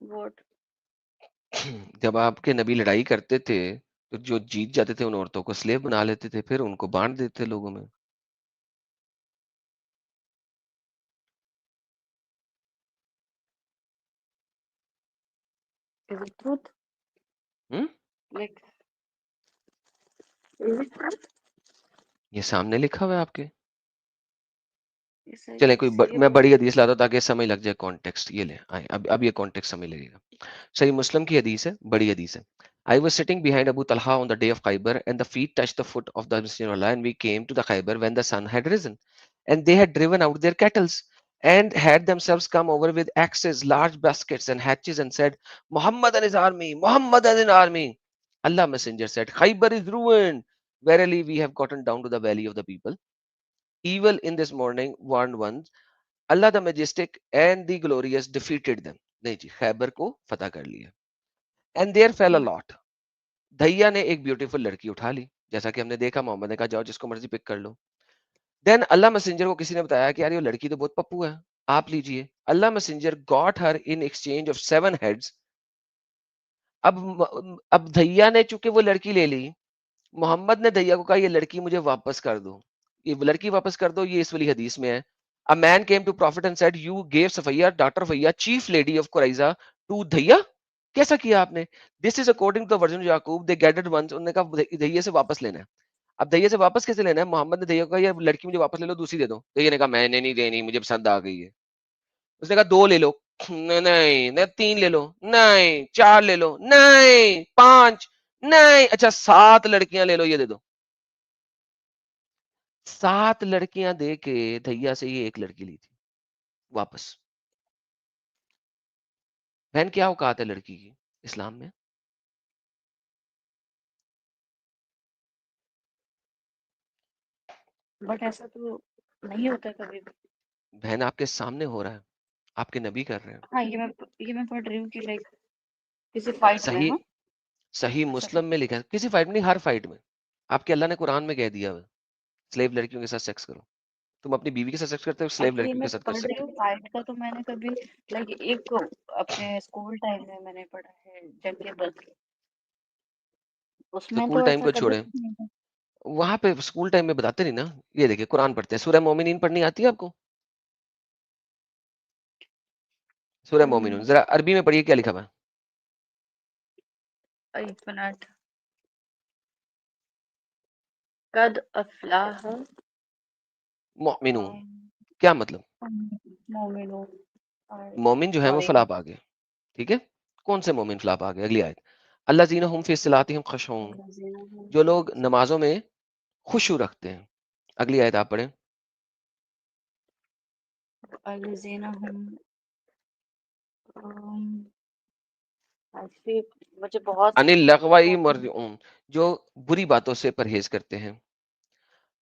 what? जब आपके नबी लड़ाई करते थे तो जो जीत जाते थे उन औरतों को स्लेव बना लेते थे, फिर उनको बांट देते लोगों में। Is it truth? Hmm? Like, is it truth? ये सामने लिखा हुआ है आपके। Yes, I चले can कोई see मैं about बड़ी it. हदीस लाता हूं ताकि समझ लग जाए कॉन्टेक्स्ट। ये ले आए, अब ये कॉन्टेक्स्ट समझ लगेगा। सही मुस्लिम की हदीस है, बड़ी हदीस है। I was sitting behind Abu Talha on the day of Khaybar, and the feet touched the foot of the Messenger of Allah, and we came to the Khaybar when the sun had risen, and they had driven out their cattle, and had themselves come over with axes, large baskets, and hatches, and said, Muhammad and his army, Muhammad and his army. Allah Messenger said, Khaybar is ruined. Verily, we have gotten down to the valley of the people. Evil in this morning warned ones. Allah the Majestic and the Glorious defeated them. नहीं जी, खैबर को फतह कर लिया। And there fell a lot. धैया ने एक beautiful लड़की उठा ली, जैसा कि हमने देखा। मोहम्मद ने कहा जाओ जिसको मर्जी पिक कर लो। देन अल्लाह मैसेंजर को किसी ने बताया कि यार ये लड़की तो बहुत पप्पू है, आप लीजिए। Allah messenger got her in exchange of 7 heads. अब धैया ने चूंकि वो लड़की ले ली, मोहम्मद ने दैया को कहा ये लड़की मुझे वापस कर दो, ये लड़की वापस कर दो। ये इस वाली हदीस में है। A man came to prophet and said you gave Safiyya daughter of Huyayy chief lady of Qurayza to Dihya. कैसा किया आपने? This is according to the version Yaqub they gathered once. उन्होंने कहा दैया से वापस लेना है। अब दैया से वापस कैसे लेना है? मोहम्मद ने दैया को कहा ये लड़की मुझे वापस ले लो, दूसरी दे दो। दैया ने कहा मैंने नहीं देनी, मुझे पसंद आ गई है। उसने कहा 2 ले लो। नहीं नहीं नहीं, 3 ले लो। नहीं 4 ले लो। नहीं 5। नहीं अच्छा 7 लड़कियां ले लो, ये दे दो। 7 लड़कियां दे के धैया से ये एक लड़की ली थी वापस। बहन क्या औकात है लड़की की इस्लाम में? बट ऐसा तो नहीं होता कभी भी। बहन आपके सामने हो रहा है, आपके नबी कर रहे हैं। हाँ, ये मैं पढ़ रही हूँ कि लाइक किसी फाइट में, सही हाँ। सही सही। मुस्लिम में लिखा है, किसी फाइट में नहीं, हर फाइट में। आपके अल्लाह ने कुरान में कह दिया है स्लेव लड़कियों के साथ सेक्स करो। तुम अपनी बीवी के साथ सेक्स करते हो, स्लेव एक्चुअली लड़कियों के मैं साथ कर पढ़ रही सकते हूँ फाइट का, तो मैंने कभी लाइक एक अपने स्कूल टाइम में मैंने पढ़ा है जंग बदर। हो। उसमें स्कूल तो टाइम ऐसा को कभी छोड़े, भी नहीं था। वहां पे स्कूल टाइम में बताते नहीं ना। ये देखिए कुरान पढ़ते हैं, सूरह मोमिनीन पढ़नी आती है आपको? सूरह मोमिनून जरा अरबी में पढ़िए क्या लिखा हुआ है। एक मिनट। कद अफलाह मोमिनून क्या मतलब? मोमिनून। मोमिन जो है वो सॉरी। फलाह पा गए। ठीक है, कौन से मोमिन फलाह पा गए? अगली आयत। अल्लाज़ीना हुम फी सलातिहिम खशून, जो लोग नमाजों में खुशू रखते हैं। अगली आयत आप पढ़ें। एक्चुअली मुझे बहुत अनिल लगवाई बहुत मरजून, जो बुरी बातों से परहेज करते हैं।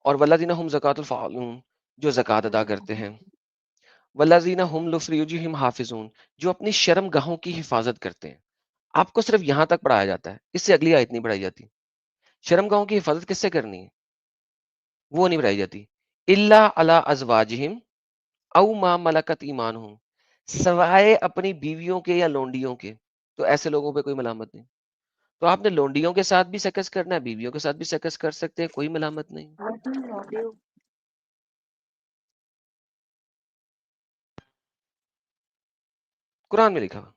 और वल्लाज़ीना हुम ज़कातुल फ़ाइलून, जो ज़कात अदा करते हैं। वल्लाज़ीना हुम लिफ़ुरूजिहिम हाफ़िज़ून, जो अपनी शर्मगाहों की हिफाजत करते हैं। आपको सिर्फ यहाँ तक पढ़ाया जाता है, इससे अगली आयत नहीं पढ़ाई जाती। शर्मगाहों की हिफाजत किससे करनी है वो नहीं पढ़ाई जाती। इल्ला अला अज़वाजिहिम औ मा मलकत ईमानुहुम, सवाए अपनी बीवियों के या लोंडियों के। तो ऐसे लोगों पे कोई मलामत नहीं। तो आपने लोंडियों के साथ भी सकस करना है, बीवियों के साथ भी सकस कर सकते हैं, कोई मलामत नहीं। What is audio? कुरान में लिखा हुआ।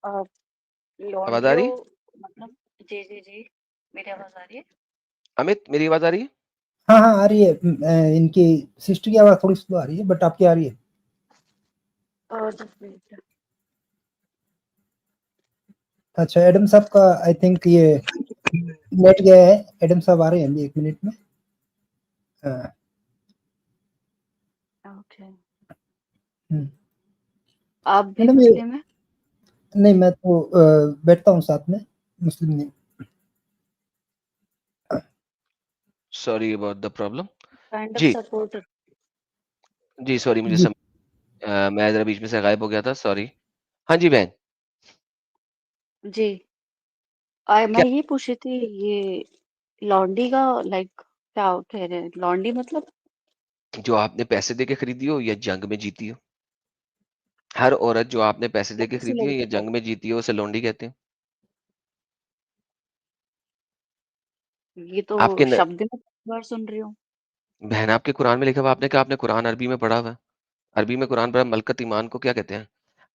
आवाज आ लॉन्डियो रही है? मतलब? जी जी जी, मेरी आवाज आ रही है? अमित, मेरी आवाज आ रही है? हाँ हाँ आ रही है। इनकी सिस्टर की आवाज थोड़ी स्लो आ रही है, बट आपकी आ रही है। Just wait. अच्छा, एडम साहब का आई थिंक ये नेट गया है। एडम साहब आ रहे हैं अभी 1 मिनट में। हाँ, ओके। हम्म। आप भी मैडम ये मुस्लिम है? नहीं, मैं तो बैठता हूँ साथ में, मुस्लिम नहीं। Sorry about the problem. Kind of जी सपोर्टर। जी, सॉरी मुझे जी मैं जरा बीच में से गायब हो गया था, सॉरी। हाँ जी बहन, जी। मैं क्या ये पूछ रही थी, ये लॉन्डी का लाइक क्या कह रहे हैं? लॉन्डी मतलब? जो आपने पैसे दे के खरीदी हो या जंग में जीती हो? हर औरत जो आपने पैसे या दे के किसी खरीदी हो या लड़के को? जंग में जीती हो, उसे लोंडी कहते हैं। ये तो आपके न, शब्द में पहली बार सुन रही हूँ। बहन आपके कुरान में लिखा हुआ, आपने कहा आपने कुरान अरबी में पढ़ा हुआ है। अरबी में कुरान पढ़ा, मलकत ईमान को क्या कहते हैं?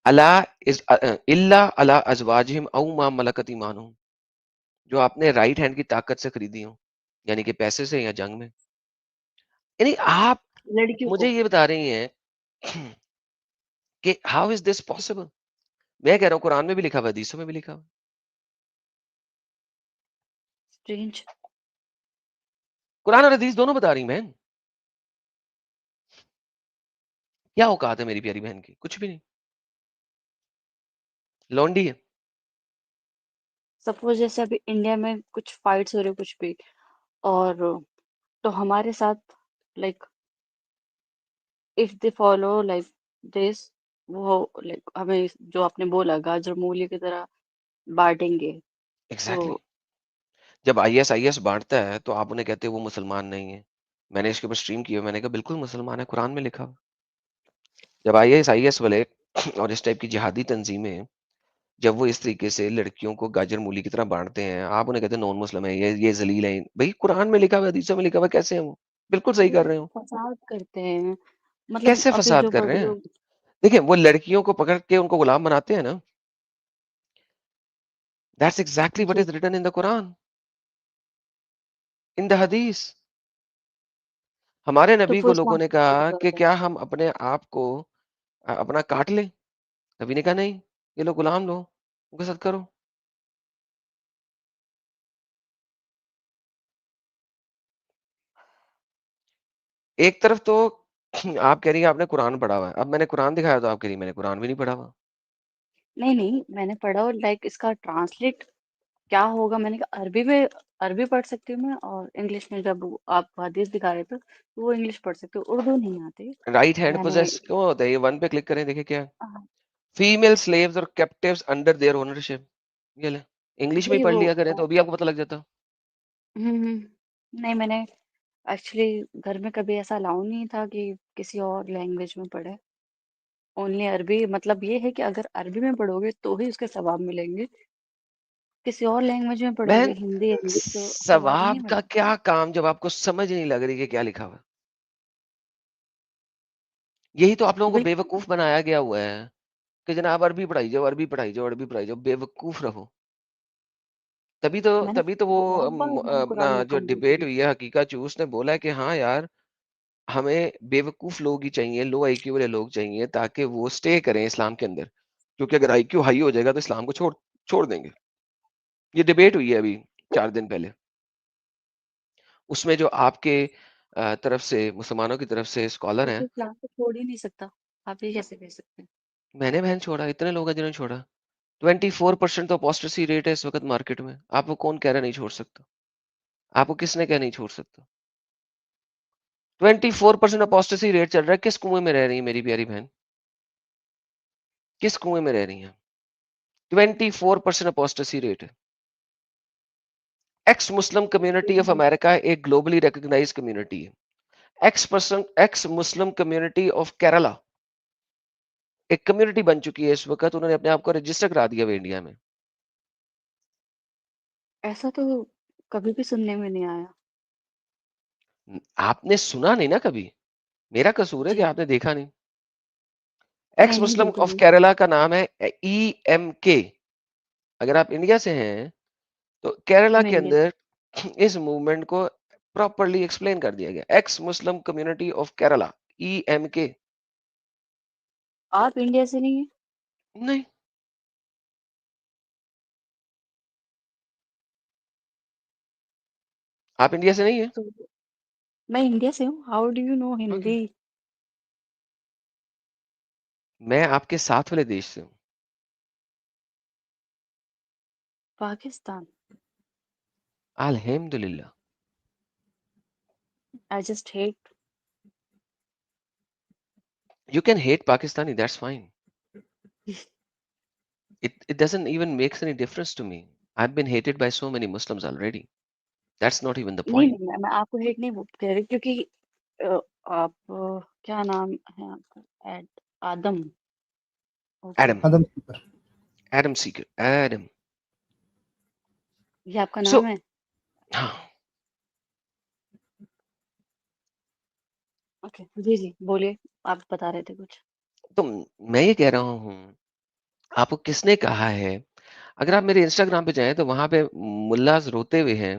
अला इल्ला अला अजवाजिहिम औ मा मलकत ईमानुहुम। जो आपने राइट हैंड की ताकत से खरीदी हो, यानी कि पैसे से या जंग में। यानी आप लड़कियों मुझे को? ये बता रही हैं कि हाउ इज दिस पॉसिबल? मैं कह रहा हूँ कुरान में भी लिखा हुआ है, हदीसों में भी लिखा हुआ है। स्ट्रेंज। कुरान और हदीस दोनों बता रही हैं बहन। क्या औकात है मेरी प्यारी बहन की? कुछ भी नहीं, लौंडी है। सपोज जैसे अभी इंडिया में कुछ फाइट्स हो रहे कुछ भी, और तो हमारे साथ like if they follow like this, वो लाइक हमें जो आपने बोला गाजर मूली की तरह बांटेंगे एग्जैक्टली तो? exactly. जब आईएस बांटता है तो आप उन्हें कहते हैं वो मुसलमान नहीं है। मैंने इसके ऊपर स्ट्रीम किया, मैंने कहा बिल्कुल मुसलमान है, कुरान में लिखा हुआ। जब आईएस वाले और इस टाइप की जिहादी तंजीमें, जब वो इस तरीके से लड़कियों को गाजर मूली की तरह बांटते हैं, आप उन्हें कहते हैं नॉन मुस्लिम है, ये जलील है। भाई कुरान में लिखा हुआ है, हदीसों में लिखा हुआ है, कैसे है वो? बिल्कुल सही ये कर रहे हो। फसाद करते हैं। मतलब कैसे अभी फसाद जो कर रहे बड़े हैं? लोग। देखिए वो लड़कियों को पकड़ के उनको गुलाम बनाते हैं ना, दैट्स एग्जैक्टली व्हाट जी। Is written in the Quran, in the हदीस। हमारे तो नबी वो को इस्लाम लोगों ने से कहा बिलोंग कि करते हैं? क्या हम अपने आप को अपना काट लें? नबी ने कहा नहीं, ये लो गुलाम लो, उनके साथ करो। एक तरफ तो आप कह रही हैं आपने कुरान पढ़ा हुआ है, अब मैंने कुरान दिखाया तो आप कह रही हैं मैंने कुरान भी नहीं पढ़ा हुआ। नहीं नहीं, मैंने पढ़ा और लाइक इसका ट्रांसलेट क्या होगा, मैंने कहा अरबी में। अरबी पढ़ सकती हूँ मैं, और इंग्लिश में जब आप हदीस दिखा रहे थे तो वो इंग्लिश पढ़ सकती हूँ, उर्दू नहीं आती। राइट हैंड मैंने पोजेस क्यों होता है? ये वन पे क्लिक करें, देखिए क्या है। हाँ, फीमेल स्लेव्स और कैप्टिव्स अंडर देयर ओनरशिप। ये ले, इंग्लिश में ही वही पढ़ वो लिया करें तो अभी आपको पता लग जाता। नहीं, मैंने एक्चुअली घर में कभी ऐसा अलाउ नहीं था कि किसी और लैंग्वेज में पढ़े। ओनली अरबी, मतलब ये है कि अगर अरबी में पढ़ोगे तो ही उसके सवाब मिलेंगे। किसी और लैंग्वेज में पढ़ोगे, बहन हिंदी इंग्लिश, तो सवाब नहीं सवाब का मिलेगा। क्या काम जब आपको समझ नहीं लग रही कि क्या लिखा हुआ है? यही तो आप लोगों को बिल्कुल। बेवकूफ बनाया गया हुआ है कि जनाब अरबी पढ़ाई जाओ, अरबी पढ़ाई जाओ, अरबी पढ़ाई जाओ, बेवकूफ रहो। मैंने तभी तो वो बहुत बार मैंने अपना कुरान में जो कमेंट डिबेट किया। हुई है, हकीकत चूस ने बोला है कि हाँ यार, हमें बेवकूफ लोग ही चाहिए, लो आईक्यू वाले लोग चाहिए ताकि वो स्टे करें इस्लाम के अंदर। क्योंकि अगर आईक्यू हाई हो जाएगा तो इस्लाम को छोड़ छोड़ देंगे। ये डिबेट हुई है अभी 4 दिन पहले। उसमें जो आपके तरफ से, मुसलमानों की तरफ से स्कॉलर वो तो हैं। इस्लाम को छोड़ ही नहीं सकता। आप ये कैसे कह सकते हैं? मैंने बहन छोड़ा, इतने लोग हैं जिन्होंने छोड़ा। 24% तो अपोस्टेसी रेट है इस वक्त मार्केट में। आपको कौन कह रहा है नहीं छोड़ सकता? आपको किसने कहा नहीं छोड़ सकता? 24% अपोस्टेसी रेट चल रहा है। किस कुएं में रह रही है मेरी प्यारी बहन? किस कुएं में रह रही है? 24% अपोस्टेसी रेट है। X Muslim community of America एक ग्लोबली रिकॉग्नाइज्ड कम्युनिटी है। X Muslim community of Kerala एक कम्युनिटी बन चुकी है इस वक़्त, उन्होंने अपने आप को रजिस्टर करा दिया हुआ है इंडिया में। ऐसा तो कभी भी सुनने में नहीं आया। आपने सुना नहीं ना कभी, मेरा कसूर है कि जी। आपने देखा नहीं। एक्स नहीं, मुस्लिम बिल्कुल ऑफ नहीं। केरला का नाम है ईएमके। अगर आप इंडिया से हैं, तो केरला मैं के इंडियन। अंदर इस मूवमेंट को प्रॉपर्ली एक्सप्लेन कर दिया गया। Ex Muslim community of Kerala, EMK. आप इंडिया से नहीं हैं? नहीं, आप इंडिया से नहीं है? तो मैं इंडिया से हूँ। How do you know okay, Hindi? मैं आपके साथ वाले देश से हूँ। पाकिस्तान। अल्हम्दुलिल्लाह। I just hate. You can hate Pakistani, that's fine. It doesn't even makes any difference to me. I've been hated by so many Muslims already. That's not even the नहीं, point. नहीं, मैं आपको हेट नहीं कह रही क्योंकि अ, आप क्या नाम है आपका? आदम। ओके। Adam, आदम सीकर। Adam Seeker, Adam. ये आपका नाम So, है? हाँ, ओके। जी, जी, बोलिए। आप बता रहे थे कुछ। तो मैं ये कह रहा हूँ, आपको किसने कहा है? अगर आप मेरे इंस्टाग्राम पे जाएँ तो वहाँ पे मुल्लाज़ रोते हुए हैं,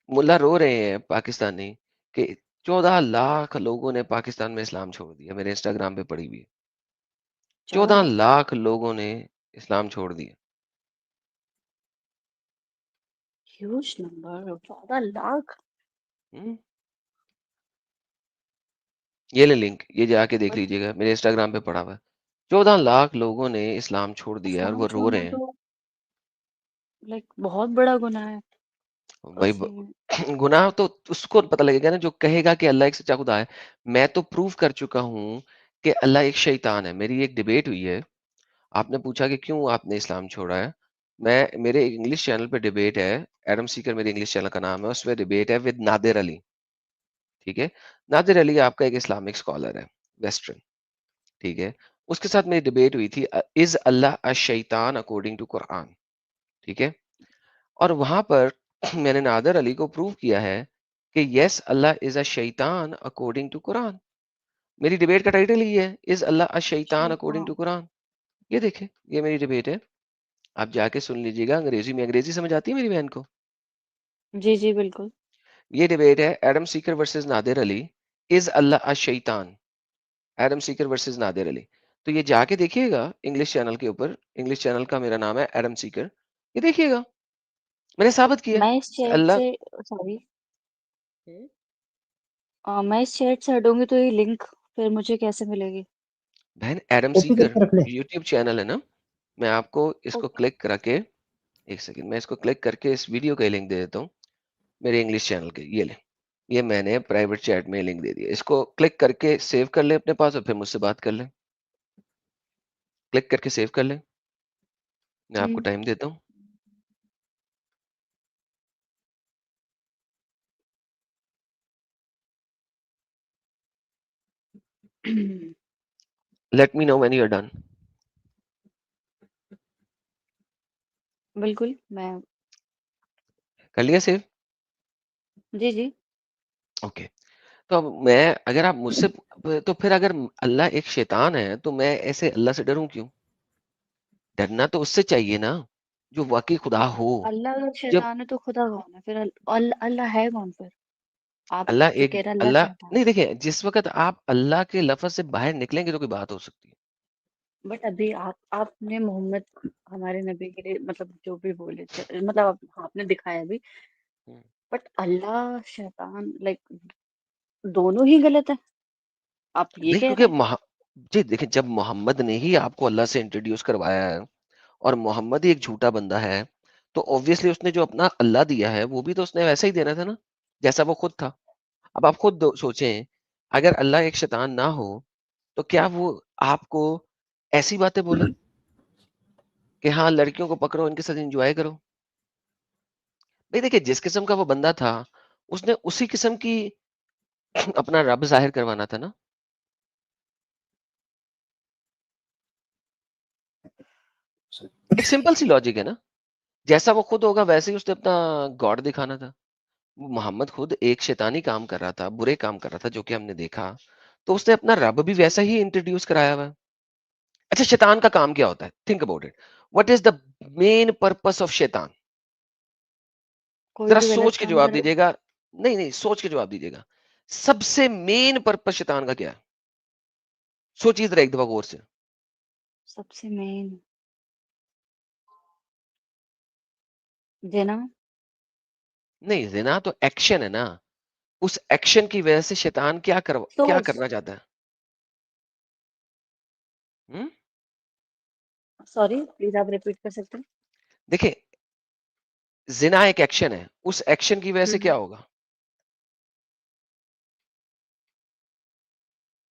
मुल्ला रो रहे हैं पाकिस्तानी कि 14 लाख लोगों ने पाकिस्तान में इस्लाम छोड़ दिया। मेरे इंस्टाग्राम पे पड़ी हुई है। 14 14 लाख लोगों ने इस्लाम छोड़ दिया। Huge number, 14 lakh. हुँ। ये ले लिंक, ये जाके देख बट लीजिएगा, मेरे इंस्टाग्राम पे पड़ा हुआ है। 14 लाख लोगों ने इस्लाम छोड़ दिया है और इस्लाम वो रो छोड़ना रहे हैं। तो लाइक बहुत बड़ा गुनाह है। भाई ब उसमें गुनाह तो उसको पता लगेगा ना जो कहेगा कि अल्लाह एक सच्चा खुदा है। मैं तो प्रूव कर चुका हूँ कि अल्लाह एक शैतान है। मेरी एक डिबेट हुई है। आपने पूछा कि क्यों आपने इस्लाम छोड़ा है? मेरे इंग्लिश चैनल पे डिबेट है, एडम सीकर मेरे इंग्लिश चैनल का नाम है, उसमें डिबेट है विद नादिर अली, ठीक है? नादिर अली आपका एक इस्लामिक स्कॉलर है, वेस्टर्न, ठीक है? उसके साथ मेरी डिबेट हुई थी इज़ अल्लाह अश-शैतान अकॉर्डिंग टू कुरान, ठीक है? और वहाँ पर मैंने नादिर अली को प्रूव किया है कि यस अल्लाह इज़ अ शैतान अकॉर्डिंग टू कुरान। मेरी डिबेट का टाइटल ही है इज़ अल्लाह अ शैतान अकॉर्डिंग टू शैतान। कुरान। ये देखें, ये मेरी डिबेट है। आप जाके सुन लीजिएगा अंग्रेजी में, अंग्रेजी समझ आती है मेरी बहन को? जी, जी, बिल्कुल। ये डिबेट है Adam Seeker versus Nadir Ali, is Allah a शैतान। Adam Seeker versus Nadir Ali. तो ये जाके देखिएगा इंग्लिश चैनल के ऊपर, इंग्लिश चैनल का मेरा नाम है एडम सीकर। ये देखिएगा, मैंने साबित किया मैं इस कि चैट अल्लाह से सॉरी मैं इस चैट से हटूँगी तो ये लिंक फिर मुझे कैसे मिलेगी? बहन एडम कॉपी सीकर करके रख ले। यूट्यूब चैनल है ना, मैं आपको इसको ओके। क्लिक करके एक सेकंड मैं इसको क्लिक करके इस वीडियो का लिंक दे देता हूँ मेरे इंग्लिश चैनल के। ये ले, ये मैंने प्राइवेट चैट में लिंक दे दिया। इसको क्लिक करके सेव कर ले अपने पास और फिर मुझसे बात कर ले। क्लिक करके सेव कर ले। मैं आपको हुँ। टाइम देता हूँ। Let me know when you are done. बिल्कुल, मैं कर लिया सेव? जी, जी। ओके। तो अब मैं अगर आप मुझसे तो फिर अगर अल्लाह एक शैतान है तो मैं ऐसे अल्लाह से डरूं क्यों? डरना तो उससे चाहिए ना जो वाकई खुदा हो। अल्लाह अगर जब शैतान है तो खुदा कौन है? फिर अल्लाह है कौन फिर? आप अल्लाह जो एक कह रहे हैं अल्लाह अल्लाह शैतान नहीं है। देखिए जिस वक़्त आप अल्लाह के लफ़्ज़ से बाहर निकलेंगे तो कोई बात हो सकती है। बट अभी आपने मोहम्मद हमारे नबी के लिए मतलब जो भी बोले मतलब आपने दिखाया भी। हुँ। बट अल्लाह शैतान लाइक दोनों ही गलत है। आप ये नहीं कह क्योंकि रहे हैं? जी देखिए जब मोहम्मद ने ही आपको अल्लाह से इंट्रोड्यूस करवाया है और मोहम्मद ही एक झूठा बंदा है, तो ऑब्वियसली उसने जो अपना अल्लाह दिया है वो भी तो उसने वैसा ही देना था ना, जैसा वो खुद था। अब आप खुद सोचें, अगर अल्लाह एक शैतान ना हो, तो क्या वो आपको ऐसी बातें बोले कि हाँ, लड़कियों को पकड़ो, इनके साथ एन्जॉय करो? नहीं देखिए, जिस किस्म का वो बंदा था, उसने उसी किस्म की अपना रब ज़ाहिर करवाना था ना। एक सिंपल सी लॉजिक है ना, जैसा वो खुद होगा वैसे ही उसने अपना गॉड दिखाना था। वो मोहम्मद खुद एक शैतानी काम कर रहा था, बुरे काम कर रहा था, जो कि हमने देखा, तो उसने अपना रब भी वैसा ही इंट्रोड्यूस कराया हुआ है। अच्छा, शैतान का काम क्या होता है? Think about it. What is the main purpose of शैतान? कोई जरा भी गलत सोच के काम जवाब करे। दीजिएगा। नहीं नहीं, सोच के जवाब दीजिएगा। सबसे मेन पर्पस शैतान का क्या है? सोचिए जरा एक दफा गौर से। सबसे मेन जिना। नहीं, जिना तो एक्शन है ना। उस एक्शन की वजह से शैतान क्या सोर्स। करना चाहता है? हम्म? सॉरी, प्लीज आप रिपीट कर सकते हैं? देखिए, जिना एक एक्शन है, उस एक्शन की वजह से क्या होगा?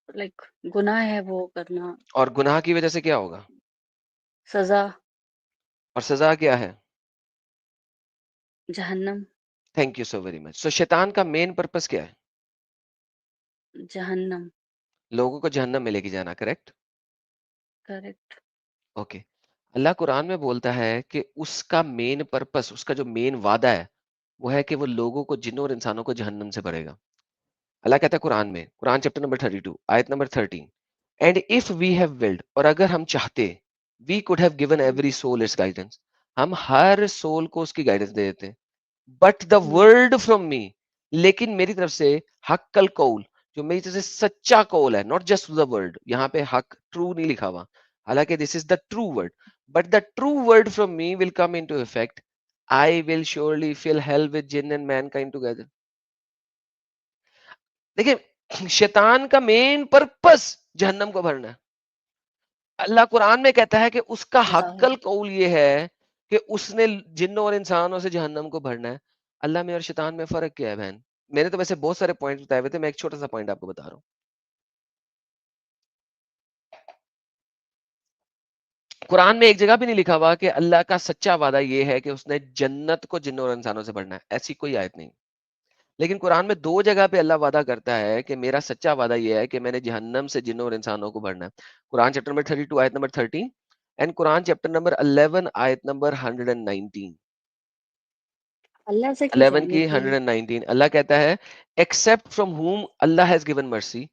लाइक गुनाह है वो करना। और गुनाह की वजह से क्या होगा? सजा। और सजा क्या है? जहन्नम। Thank you so very much. So शैतान का मेन पर्पस क्या है? जहन्नम। लोगों को जहन्नम में लेके जाना, करेक्ट? करेक्ट। ओके। अल्लाह कुरान में बोलता है कि उसका मेन पर्पस, उसका जो मेन वादा है, वो है कि वो लोगों को, जिन्नों और इंसानों को जहन्नम से भरेगा। अल्लाह कहता है कुरान में, कुरान चैप्टर नंबर 32 आयत number 13, and if we have willed, और अगर हम चाहते, we could have given every soul its guidance, हम हर सोल को उसकी गाइडेंस दे देते। But the word from me, लेकिन मेरी तरफ से हक्कल कौल, जो मेरी तरफ से सच्चा कौल है, नॉट जस्ट द वर्ड, यहाँ पे हक ट्रू नहीं लिखा हुआ, हालांकि this is the true word, but the true word from me will come into effect, I will surely fill hell with jinn and mankind together. देखिए, शैतान का मेन पर्पस जहन्नम को भरना है। अल्लाह कुरान में कहता है कि उसका जाहिर। हक्कल कौल ये है कि उसने जिन्नों और इंसानों से जहन्नम को भरना है। अल्लाह में और शैतान में फर्क क्या है बहन? मैंने तो वैसे बहुत सारे पॉइंट बताए हुए थे, मैं एक छोटा सा पॉइंट आपको बता रहा हूँ। कुरान में एक जगह भी नहीं लिखा हुआ कि अल्लाह का सच्चा वादा ये है कि उसने जन्नत को जिन्नों और इंसानों से भरना है, ऐसी कोई आयत नहीं। लेकिन कुरान में दो जगह पे अल्लाह वादा करता है कि मेरा सच्चा वादा ये है कि मैंने जहन्नम से जिन्नों और इंसानों को भरना है। कुरान चैप्टर नंबर 32 आयत number 13, and Quran chapter number 11 आयत नंबर 119। अल्लाह से क्यों 11 चाहिए की कि 119 अल्लाह कहता है, except from whom Allah has given mercy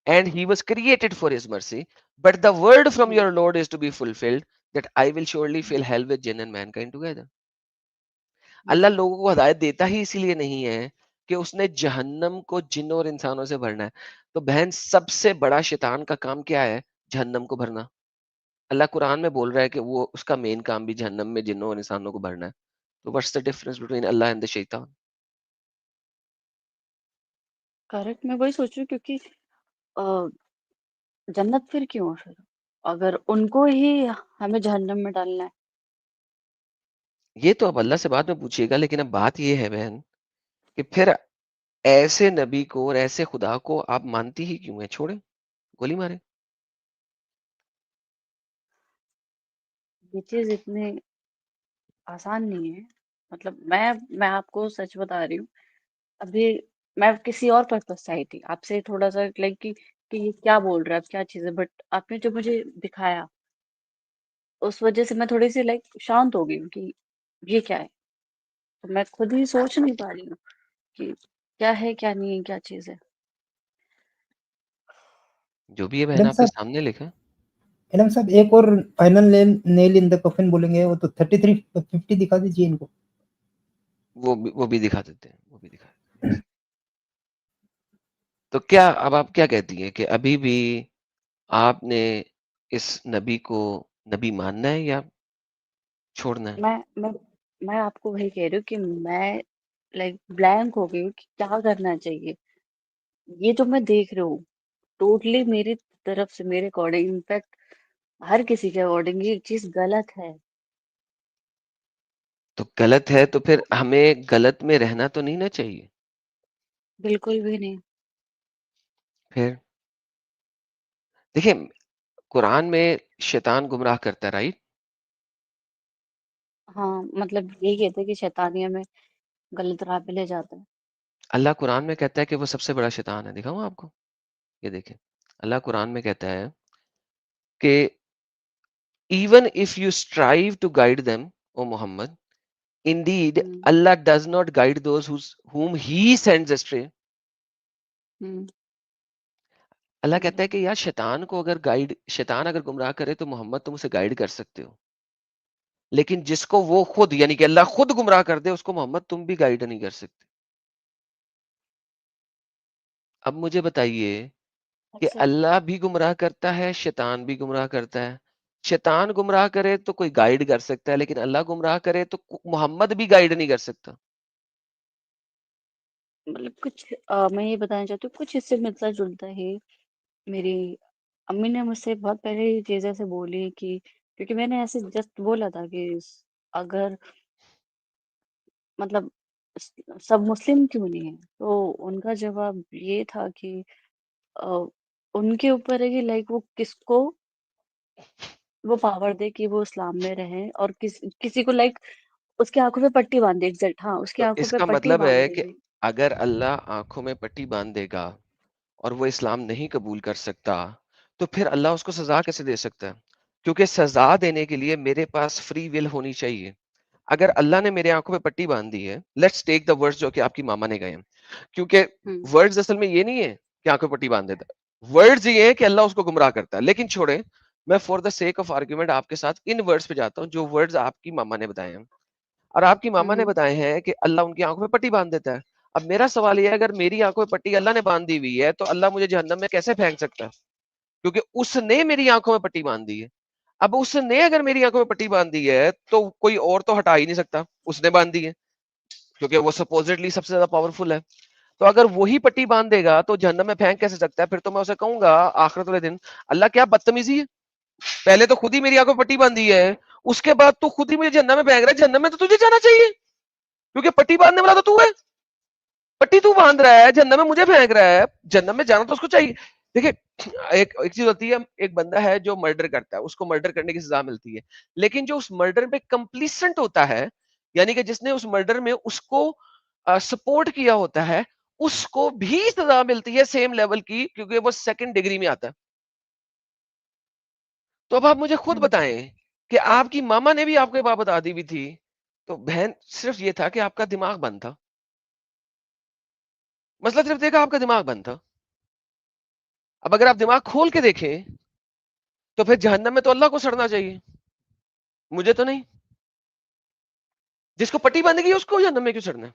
and he was created for his mercy, but the word from your Lord is to be fulfilled, that I will surely fill hell with jinn and mankind together। अल्लाह लोगों को हदायत देता ही इसीलिए नहीं है कि उसने जहन्नम को जिन्नों और इंसानों से भरना है। तो बहन, सबसे बड़ा शैतान का काम क्या है? जहन्नम को भरना। अल्लाह कुरान में बोल रहा है कि वो उसका मेन काम भी जहन्नम में जिन्नों और इंसानों को भरना है। तो what's the difference between Allah and the शैतान? करेक्ट। मैं वही सोच रही हूँ क्योंकि अ, जन्नत फिर क्यों फिर, अगर उनको ही हमें जहन्नम में डालना है। ये तो अब अल्लाह से बाद में पूछिएगा, लेकिन अब बात ये है बहन कि फिर ऐसे नबी को और ऐसे खुदा को आप मानती ही क्यों है? छोड़े, गोली मारे। ये चीज इतनी आसान नहीं है। मतलब मैं आपको सच बता रही हूँ। अभी मैं किसी और पर्पस से आई थी आपसे, थोड़ा सा लाइक कि ये क्या बोल रहा है, क्या चीज है, बट आपने जो मुझे दिखाया उस वजह से मैं थोड़ी सी लाइक शांत हो गई हूँ कि ये क्या है। तो मैं खुद ही सोच नहीं पा रही हूँ कि क्या है क्या नहीं है, क्या चीज है। जो भी है बहन, एडम आपके साहब, सामने लिखा है। एक और फाइनल नेल इन द कफन बोलेंगे, वो तो 33 50 दिखा दीजिए इनको। वो भी दिखा देते हैं, वो भी दिखा देते हैं। तो क्या, अब आप क्या कहती हैं कि अभी भी आपने इस नबी को नबी मानना है या छोड़ना है? मैं मैं मैं आपको वही कह रही हूँ कि मैं लाइक ब्लैंक हो गई हूँ कि क्या करना चाहिए। ये जो मैं देख रही हूँ टोटली मेरी तरफ से, मेरे अकॉर्डिंग, इनफैक्ट हर किसी के अकॉर्डिंग ये चीज गलत है। तो गलत है तो फिर हमें गलत में रहना तो नहीं ना चाहिए? बिल्कुल भी नहीं। फिर देखिए, कुरान में शैतान गुमराह करता है, राइट? हाँ, मतलब यही कहते हैं कि शैतानिया में गलत राह पे ले जाता है। अल्लाह कुरान में कहता है कि वो सबसे बड़ा शैतान है। दिखाऊं आपको? ये देखें, अल्लाह कुरान में कहता है कि even if you strive to guide them, O Muhammad, indeed hmm Allah does not guide those whom He sends astray. हम्म अल्लाह कहता है कि यार शैतान अगर गुमराह करे तो मोहम्मद तुम उसे गाइड कर सकते हो, लेकिन जिसको वो खुद यानी कि अल्लाह खुद गुमराह कर दे उसको मोहम्मद तुम भी गाइड नहीं कर सकते। अब मुझे बताइए कि अच्छा अल्लाह भी गुमराह करता है, शैतान भी गुमराह करता है। शैतान गुमराह करे तो कोई गाइड कर सकता है, लेकिन अल्लाह गुमराह करे तो मोहम्मद भी गाइड नहीं कर सकता। मतलब कुछ मैं ये बताना चाहती हूँ, कुछ इससे मिलता जुलता है। मेरी अम्मी ने मुझसे बहुत पहले ये चीज़ ऐसे बोली कि, क्योंकि मैंने ऐसे जस्ट बोला था कि अगर मतलब सब मुस्लिम क्यों नहीं है, तो उनका जवाब ये था कि अ, उनके ऊपर है कि लाइक वो किसको वो पावर दे कि वो इस्लाम में रहे, और किसी को लाइक उसकी आंखों पे पट्टी बांध दी। एग्जैक्ट, हाँ, उसकी तो आंखों पे इसका पट्टी मतलब बांध है कि दी। अगर अल्लाह आंखों में पट्टी बांध देगा और वो इस्लाम नहीं कबूल कर सकता, तो फिर अल्लाह उसको सजा कैसे दे सकता है? क्योंकि सजा देने के लिए मेरे पास फ्री विल होनी चाहिए। अगर अल्लाह ने मेरे आंखों पे पट्टी बांध दी है, लेट्स टेक द वर्ड्स जो कि आपकी मामा ने गए हैं, क्योंकि हम्म वर्ड्स असल में ये नहीं है कि आंखों पे पट्टी बांध देता है, वर्ड्स ये है कि अल्लाह उसको गुमराह करता है। लेकिन छोड़े, मैं for the sake of argument आपके साथ इन वर्ड्स पे जाता हूँ जो वर्ड्स आपकी मामा ने बताए हैं। और आपकी मामा ने हम्म बताए हैं कि अल्लाह उनकी आंखों में पट्टी बांध देता है। अब मेरा सवाल यह है, अगर मेरी आंखों में पट्टी अल्लाह ने बांध दी हुई है तो अल्लाह मुझे जहन्नम में कैसे फेंक सकता है? क्योंकि उसने मेरी आंखों में पट्टी बांध दी है। अब उसने अगर मेरी आंखों में पट्टी बांध दी है तो कोई और तो हटा ही नहीं सकता, उसने बांध दी है, क्योंकि वो सपोजिटली सबसे ज्यादा पावरफुल है। तो अगर वही पट्टी बांध देगा तो जहन्नम में फेंक कैसे सकता है? फिर तो मैं उसे कहूंगा आखिरत वाले दिन, अल्लाह क्या बदतमीजी है, पहले तो खुद ही मेरी आंखों में पट्टी बांधी है, उसके बाद तो खुद ही मुझे जहन्नम में फेंक रहा है। जहन्नम में तो तुझे जाना चाहिए, क्योंकि पट्टी बांधने वाला तो तू है। पट्टी तू बांध रहा है, जहन्नम में मुझे फेंक रहा है, जहन्नम में जाना तो उसको चाहिए। देखिए, एक एक चीज होती है, एक बंदा है जो मर्डर करता है, उसको मर्डर करने की सजा मिलती है, लेकिन जो उस मर्डर में कंप्लीसेंट होता है, यानी कि जिसने उस मर्डर में उसको सपोर्ट किया होता है, उसको भी सजा मिलती है सेम लेवल की, क्योंकि वो सेकंड डिग्री में आता है। तो अब आप मुझे खुद हम्म बताएं कि आपकी मामा ने भी आपको ये बात बता दी भी थी, तो बहन सिर्फ ये था कि आपका दिमाग बंद था। मसला सिर्फ देखा आपका दिमाग बंद था। अब अगर आप दिमाग खोल के देखें तो फिर जहन्नम में तो अल्लाह को सड़ना चाहिए, मुझे तो नहीं। जिसको पट्टी बांधेगी उसको जहन्नम में क्यों सड़ना है?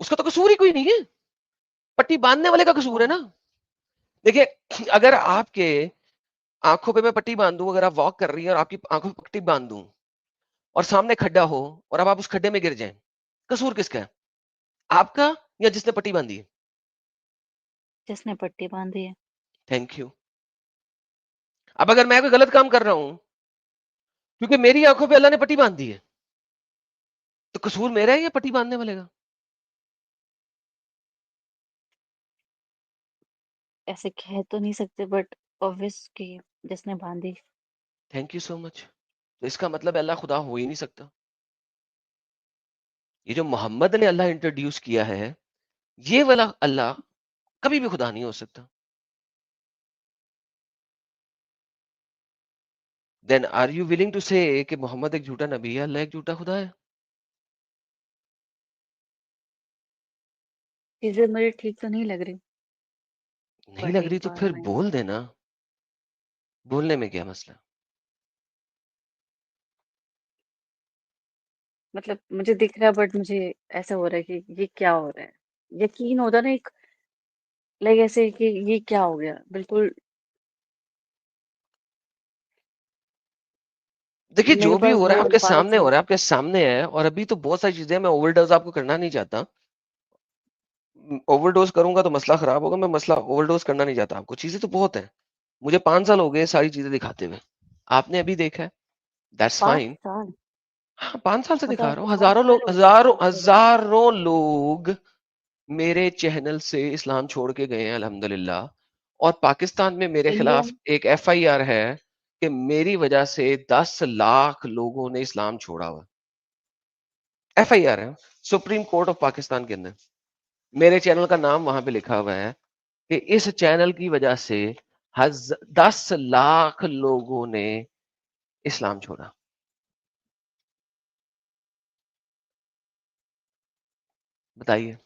उसका तो कसूर ही कोई नहीं है, पट्टी बांधने वाले का कसूर है हाँ ना। देखिए, अगर आपके आंखों पे मैं पट्टी बांध दूं, अगर आप वॉक कर रही हैं और आपकी आंखों पे पट्टी बांध दूं और सामने खड्डा हो और अब आप उस खड्डे में गिर जाएं, कसूर किसका है? आपका या जिसने पट्टी बांधी है? जिसने पट्टी बांधी है। Thank you. अब अगर मैं कोई गलत काम कर रहा हूं क्योंकि मेरी आंखों पे अल्लाह ने पट्टी बांध दी है, तो कसूर मेरा है या पट्टी बांधने वाले का? ऐसे कह तो नहीं सकते, बट ऑब्वियस कि जिसने बांधी। Thank you so much. तो इसका मतलब अल्लाह खुदा हो ही नहीं सकता। ये जो मोहम्मद ने अल्लाह इंट्रोड्यूस किया है, ये वाला अल्लाह कभी भी खुदा नहीं हो सकता। Then are you willing to say कि मोहम्मद एक झूठा नबी है, अल्लाह एक झूठा खुदा है? चीजें मुझे ठीक तो नहीं लग रही, नहीं बट लग एक रही तो बार फिर मैं बोल देना, बोलने में क्या मसला? मतलब मुझे दिख रहा है, बट मुझे ऐसा हो रहा है कि ये क्या हो रहा है। यकीन होता ना एक, लाइक ऐसे कि ये क्या हो गया बिल्कुल। देखिए, मेरे जो भी पास हो रहा वो है आपके अल्फाज सामने नहीं हो है। रहा है, आपके सामने है। और अभी तो बहुत सारी चीजें, मैं ओवरडोज आपको करना नहीं चाहता। ओवरडोज करूंगा तो मसला खराब होगा, मैं मसला ओवरडोज करना नहीं चाहता। आपको चीजें तो बहुत है, मुझे 5 साल हो गए सारी चीजें दिखाते हुए, आपने अभी देखा है, दैट्स 5 फाइन। साल? हाँ, 5 साल से दिखा मतलब रहा हूँ। आपको पाँच हजारों साल लोग, हो गए हजारों छोड़ते हुए? हजारों लोग मेरे चैनल से इस्लाम छोड़ के गए हैं अल्हम्दुलिल्लाह। और पाकिस्तान में मेरे इंडिया खिलाफ में? एक एफआईआर है कि मेरी वजह से 10 लाख लोगों ने इस्लाम छोड़ा हुआ। एफआईआर है सुप्रीम कोर्ट ऑफ पाकिस्तान के अंदर, मेरे चैनल का नाम वहां पे लिखा हुआ है कि इस चैनल की वजह से 10 लाख लोगों ने इस्लाम छोड़ा। बताइए।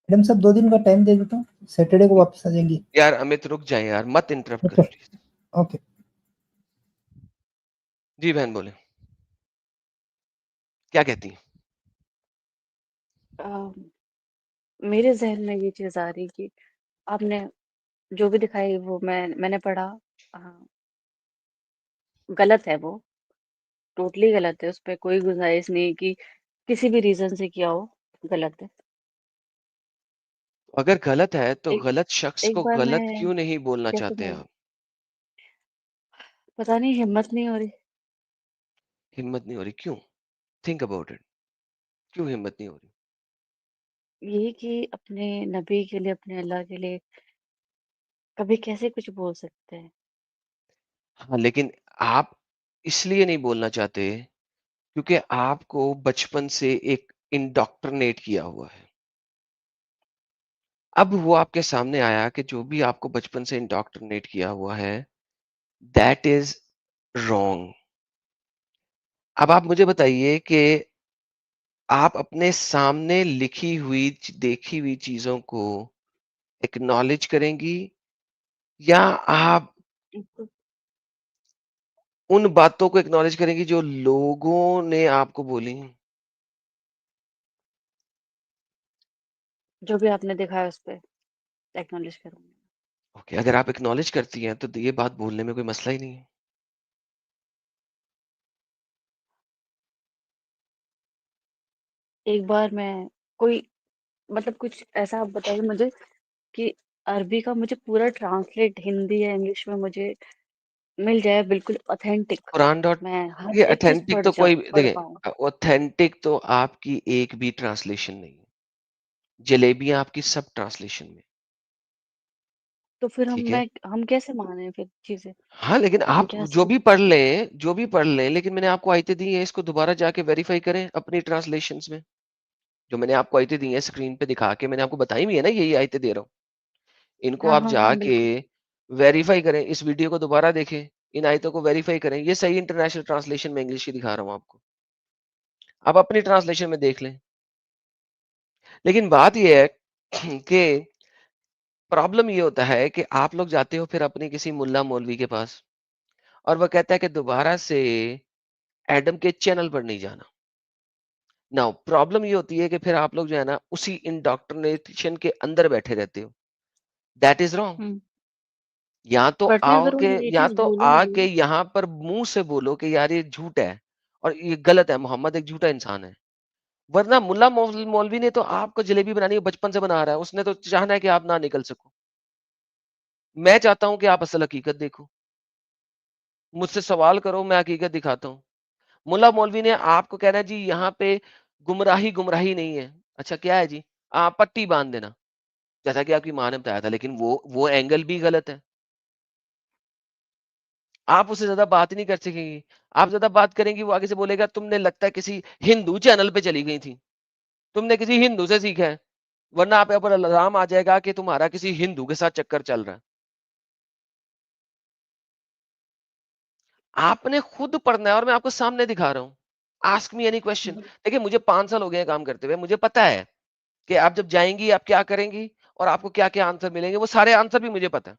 मैडम साहब 2 दिन का टाइम दे देता हूँ, सैटरडे को वापस आ जाएंगी। यार अमित रुक जाए यार, मत इंटरप्ट ओके करो प्लीज। ओके। जी बहन बोले, क्या कहती हैं? अ, मेरे ज़हन में ये चीज़ आ रही कि आपने जो भी दिखाई वो मैंने पढ़ा। अ, गलत है वो, टोटली गलत है, उसपे कोई गुंजाइश नहीं कि किसी भी रीज़न से किया हो, गलत है। अगर गलत है तो एक गलत शख्स एक को बार गलत मैं क्यों नहीं बोलना कैसे चाहते बोलूँ, आप? पता नहीं हिम्मत नहीं हो रही। हिम्मत नहीं हो रही क्यों? Think about it. क्यों हिम्मत नहीं हो रही? यही कि अपने नबी के लिए, अपने अल्लाह के लिए कभी कैसे कुछ बोल सकते हैं? हाँ, लेकिन आप इसलिए नहीं बोलना चाहते क्योंकि आपको बचपन से एक इंडोक्ट्रिनेट किया हुआ है। अब वो आपके सामने आया कि जो भी आपको बचपन से इंडोक्ट्रिनेट किया हुआ है, दैट इज़ रॉन्ग। अब आप मुझे बताइए कि आप अपने सामने लिखी हुई देखी हुई चीज़ों को एक्नॉलेज करेंगी या आप तो उन बातों को एक्नॉलेज करेंगी जो लोगों ने आपको बोली? जो भी आपने दिखाया उस पे एक्नॉलेज करूँगी। ओके, अगर आप एक्नॉलेज करती हैं तो ये बात बोलने में कोई मसला ही नहीं है। एक बार मैं कोई मतलब कुछ ऐसा आप बताइए मुझे कि अरबी का मुझे पूरा ट्रांसलेट हिंदी या इंग्लिश में मुझे मिल जाए बिल्कुल ऑथेंटिक। कुरान डॉट मैं हर ये एक चीज़ ऑथेंटिक तो कोई पढ़ देखिए, पाऊँ। ऑथेंटिक तो आपकी एक भी ट्रांसलेशन नहीं है। जलेबियाँ आपकी सब ट्रांसलेशन में, तो फिर ठीक है? हम कैसे माने फिर चीज़ें? हाँ, लेकिन हम आप क्या समझ जो भी पढ़ लें, लेकिन मैंने आपको आयतें दी हैं, इसको दोबारा जाके वेरीफ़ाई करें अपनी ट्रांसलेशंस में। जो मैंने आपको आयतें दी हैं स्क्रीन पे दिखा के मैंने आपको बताई भी है ना, यही आयतें दे रहा हूँ। इनको हाँ, आप हाँ, हाँ, जाके बिल्कुल। वेरीफ़ाई करें, इस वीडियो को दोबारा देखें, इन आयतों को वेरीफ़ाई करें। ये सही इंटरनेशनल ट्रांसलेशन में इंग्लिश की दिखा रहा हूँ आपको। आप अपनी ट्रांसलेशन में देख लें। लेकिन बात ये है कि प्रॉब्लम ये होता है कि आप लोग जाते हो फिर अपनी किसी मुल्ला मौलवी के पास और वो कहता है कि दोबारा से एडम के चैनल पर नहीं जाना। नाउ प्रॉब्लम ये होती है कि फिर आप लोग जो है ना उसी इंडोक्ट्रिनेशन के अंदर बैठे रहते हो। That is wrong. हुँ, या तो बट मैं आओ अगर वो के ये या चीज़ तो बोलूँगी आके यहाँ पर मुंह से बोलो कि यार ये झूठ है और ये गलत है, मोहम्मद एक झूठा इंसान है। वरना मुल्ला मौलवी ने तो आपको जलेबी बनानी है, बचपन से बना रहा है, उसने तो चाहना है कि आप ना निकल सको। मैं चाहता हूं कि आप असल हकीकत देखो, मुझसे सवाल करो, मैं हकीकत दिखाता हूँ। मुल्ला मौलवी ने आपको कहना है जी यहाँ पे गुमराही गुमराही नहीं है। अच्छा क्या है जी? पट्टी बांध देना, जैसा कि आपकी माँ ने बताया था, लेकिन वो एंगल भी गलत है। आप उससे ज्यादा बात ही नहीं कर सकेंगी। आप ज्यादा बात करेंगी वो आगे से बोलेगा तुमने लगता है किसी हिंदू चैनल पे चली गई थी, तुमने किसी हिंदू से सीखा है, वरना आप ऊपर इल्जाम आ जाएगा कि तुम्हारा किसी हिंदू के साथ चक्कर चल रहा है। आपने खुद पढ़ना है और मैं आपको सामने दिखा रहा हूँ। Ask me any question. देखिए मुझे 5 साल हो गए हैं काम करते हुए, मुझे पता है कि आप जब जाएंगी आप क्या करेंगी और आपको क्या क्या आंसर मिलेंगे, वो सारे आंसर भी मुझे पता है।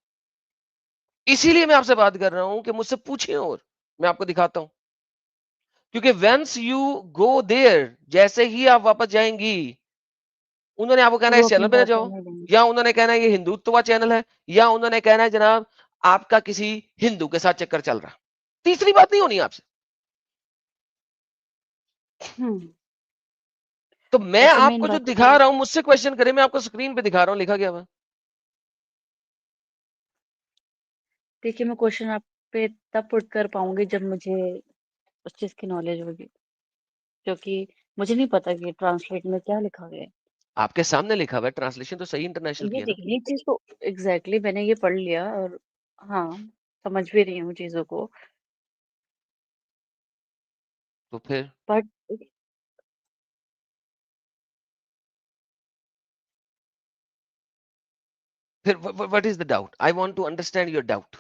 इसीलिए मैं आपसे बात कर रहा हूं कि मुझसे पूछिए और मैं आपको दिखाता हूं। क्योंकि वंस यू गो देयर, जैसे ही आप वापस जाएंगी, उन्होंने आपको कहना फिर है वो इस चैनल अपनी पे ना बात जाओ, करने देंगे। या उन्होंने कहना है ये हिंदुत्व चैनल है, या उन्होंने कहना है जनाब आपका किसी हिंदू के साथ चक्कर चल रहा। तीसरी बात नहीं होनी आपसे। हुँ, तो मैं सबसे मेन आपको जो बात तो दिखा रहा हूं मुझसे क्वेश्चन करें, मैं आपको स्क्रीन पे दिखा रहा हूं लिखा गया हुआ। देखिए मैं क्वेश्चन आप पे तब पुट कर पाऊँगी जब मुझे उस चीज़ की नॉलेज होगी, क्योंकि मुझे नहीं पता कि ट्रांसलेट में क्या लिखा गया है। आपके सामने लिखा हुआ है, ट्रांसलेशन तो सही इंटरनेशनल की ये है ना। देखिए ये चीज़ तो एग्ज़ैक्टली मैंने ये पढ़ लिया और हाँ, समझ भी रही हूँ चीज़ों को, तो फिर बट फिर what is the doubt? I want to understand your doubt.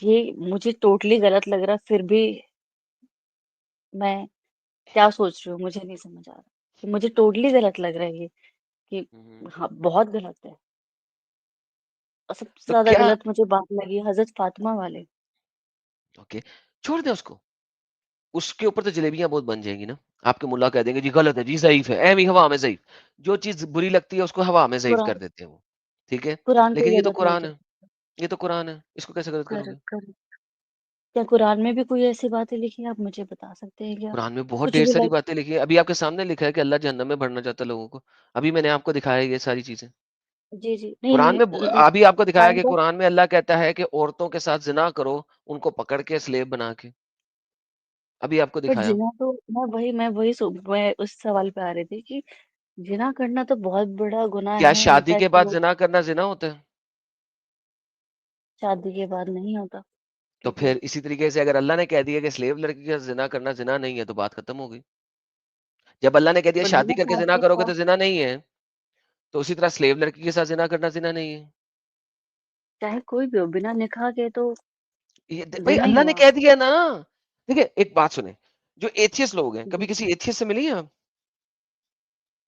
ये मुझे टोटली गलत लग रहा, फिर भी मैं क्या सोच रही हूँ मुझे नहीं समझ आ रहा। कि मुझे टोटली गलत लग रहा है ये, कि हाँ, बहुत गलत है। और सबसे तो ज़्यादा क्या? गलत मुझे बात लगी हज़रत फ़ातिमा वाले। ओके, छोड़ दे उसको। उसके ऊपर तो जलेबियां बहुत बन जाएंगी ना। आपके मुल्ला कह देंगे जी गलत है, जी ज़ईफ़ है, एवी हवा में ज़ईफ़। जो चीज़ बुरी लगती है उसको हवा में ज़ईफ़ कुरान कर देते हैं वो। ठीक है? कुरान को लेकिन ये तो गलत नहीं कुरान कह है, ये तो कुरान है, इसको कैसे गलत कर करोगे? कर क्या कुरान में भी कोई ऐसी बातें लिखी है? आप मुझे बता सकते हैं क्या? कुरान में बहुत कुछ ढेर भी सारी लाइक बातें लिखी है। अभी आपके सामने लिखा है कि अल्लाह जहन्नम में भरना चाहता है लोगों को। अभी मैंने आपको दिखाया है ये सारी चीज़ें। जी, जी। नहीं, कुरान नहीं में अभी आपको दिखाया कि काइंड ऑफ कुरान में अल्लाह कहता है कि औरतों के साथ ज़िना करो, उनको पकड़ के स्लेव बना के। अभी आपको बट दिखाया। ज़िना तो मैं उस सवाल पे आ रही थी कि ज़िना करना तो बहुत बड़ा गुनाह क्या है, शादी के इनफैक्ट बाद वो ज़िना करना ज़िना होता है? शादी के बाद नहीं होता, तो क्योंकि फिर इसी तरीके से अगर अल्लाह ने कह दिया कि स्लेव लड़की का ज़िना करना ज़िना नहीं है, तो बात खत्म हो गई। जब अल्लाह ने कह दिया बट शादी बिना करके शादी ज़िना के करोगे साथ तो ज़िना नहीं है, तो उसी तरह स्लेव लड़की के साथ ज़िना करना ज़िना नहीं है। चाहे कोई भी हो, बिना निकाह के तो ये द भाई ज़िना ही अल्लाह ने हुआ। कह दिया ना। देखिए, एक बात सुनें, जो एथियस्ट लोग हैं, कभी जी, किसी एथियस्ट से मिली हैं आप?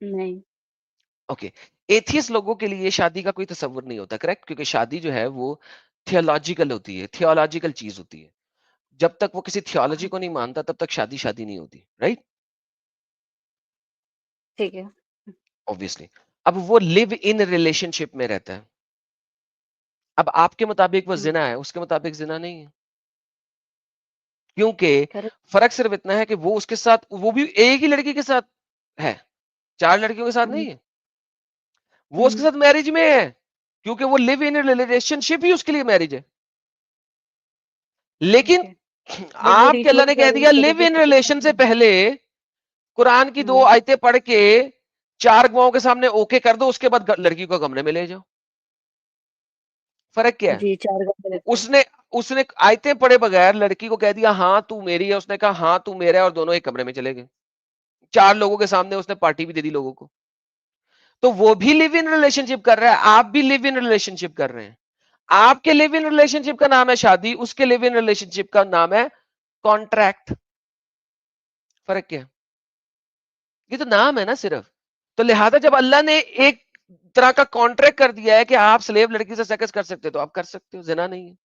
नहीं। ओके। एथियस्ट लोगों के लिए शादी का कोई तसव्वुर नहीं होता, करेक्ट? क्योंकि शादी जो है वो थियोलॉजिकल होती है, थियोलॉजिकल चीज़ होती है। जब तक वो किसी थियोलॉजी हाँ, को नहीं मानता, तब तक शादी शादी नहीं होती, राइट? ठीक है। ऑब्वियसली। अब वो लिव इन रिलेशनशिप में रहता है। अब आपके मुताबिक वो हुँ, ज़िना है, उसके मुताबिक ज़िना नहीं है। क्योंकि करेक्ट। फ़र्क सिर्फ इतना है कि वो उसके साथ, वो भी एक ही लड़की के साथ है, 4 लड़कियों के साथ हुँ, नहीं है। वो उसके हुँ, साथ मैरिज में है, क्योंकि वो लिव इन रिलेशनशिप ही उसके लिए मैरिज है। लेकिन ओके। बट वो आपके अल्लाह रिचुअल ने के कह दिया लिव तरीके इन से तो रिलेशन से करते हैं। पहले कुरान की 2 हुँ, आयतें पढ़ के 4 गवाहों के सामने ओके कर दो, उसके बाद लड़की को कमरे में ले जाओ। फ़र्क क्या है? जी, 4 घंटे लगते हैं। उसने उसने आयतें पढ़े बगैर लड़की को कह दिया हाँ तू मेरी है, उसने कहा हाँ तू मेरा है, और दोनों एक कमरे में चले गए। 4 लोगों के सामने उसने पार्टी भी दे दी लोगों को। तो वो भी लिव इन रिलेशनशिप कर रहा है, आप भी लिव इन रिलेशनशिप कर रहे हैं। आपके लिव इन रिलेशनशिप का नाम है शादी, उसके लिव इन रिलेशनशिप का नाम है कॉन्ट्रैक्ट। फ़र्क क्या है? ये तो नाम है ना सिर्फ। तो लिहाजा जब अल्लाह ने एक तरह का कॉन्ट्रैक्ट कर दिया है कि आप स्लेव लड़की से सेक्स कर सकते हो, तो आप कर सकते हो, ज़िना नहीं है।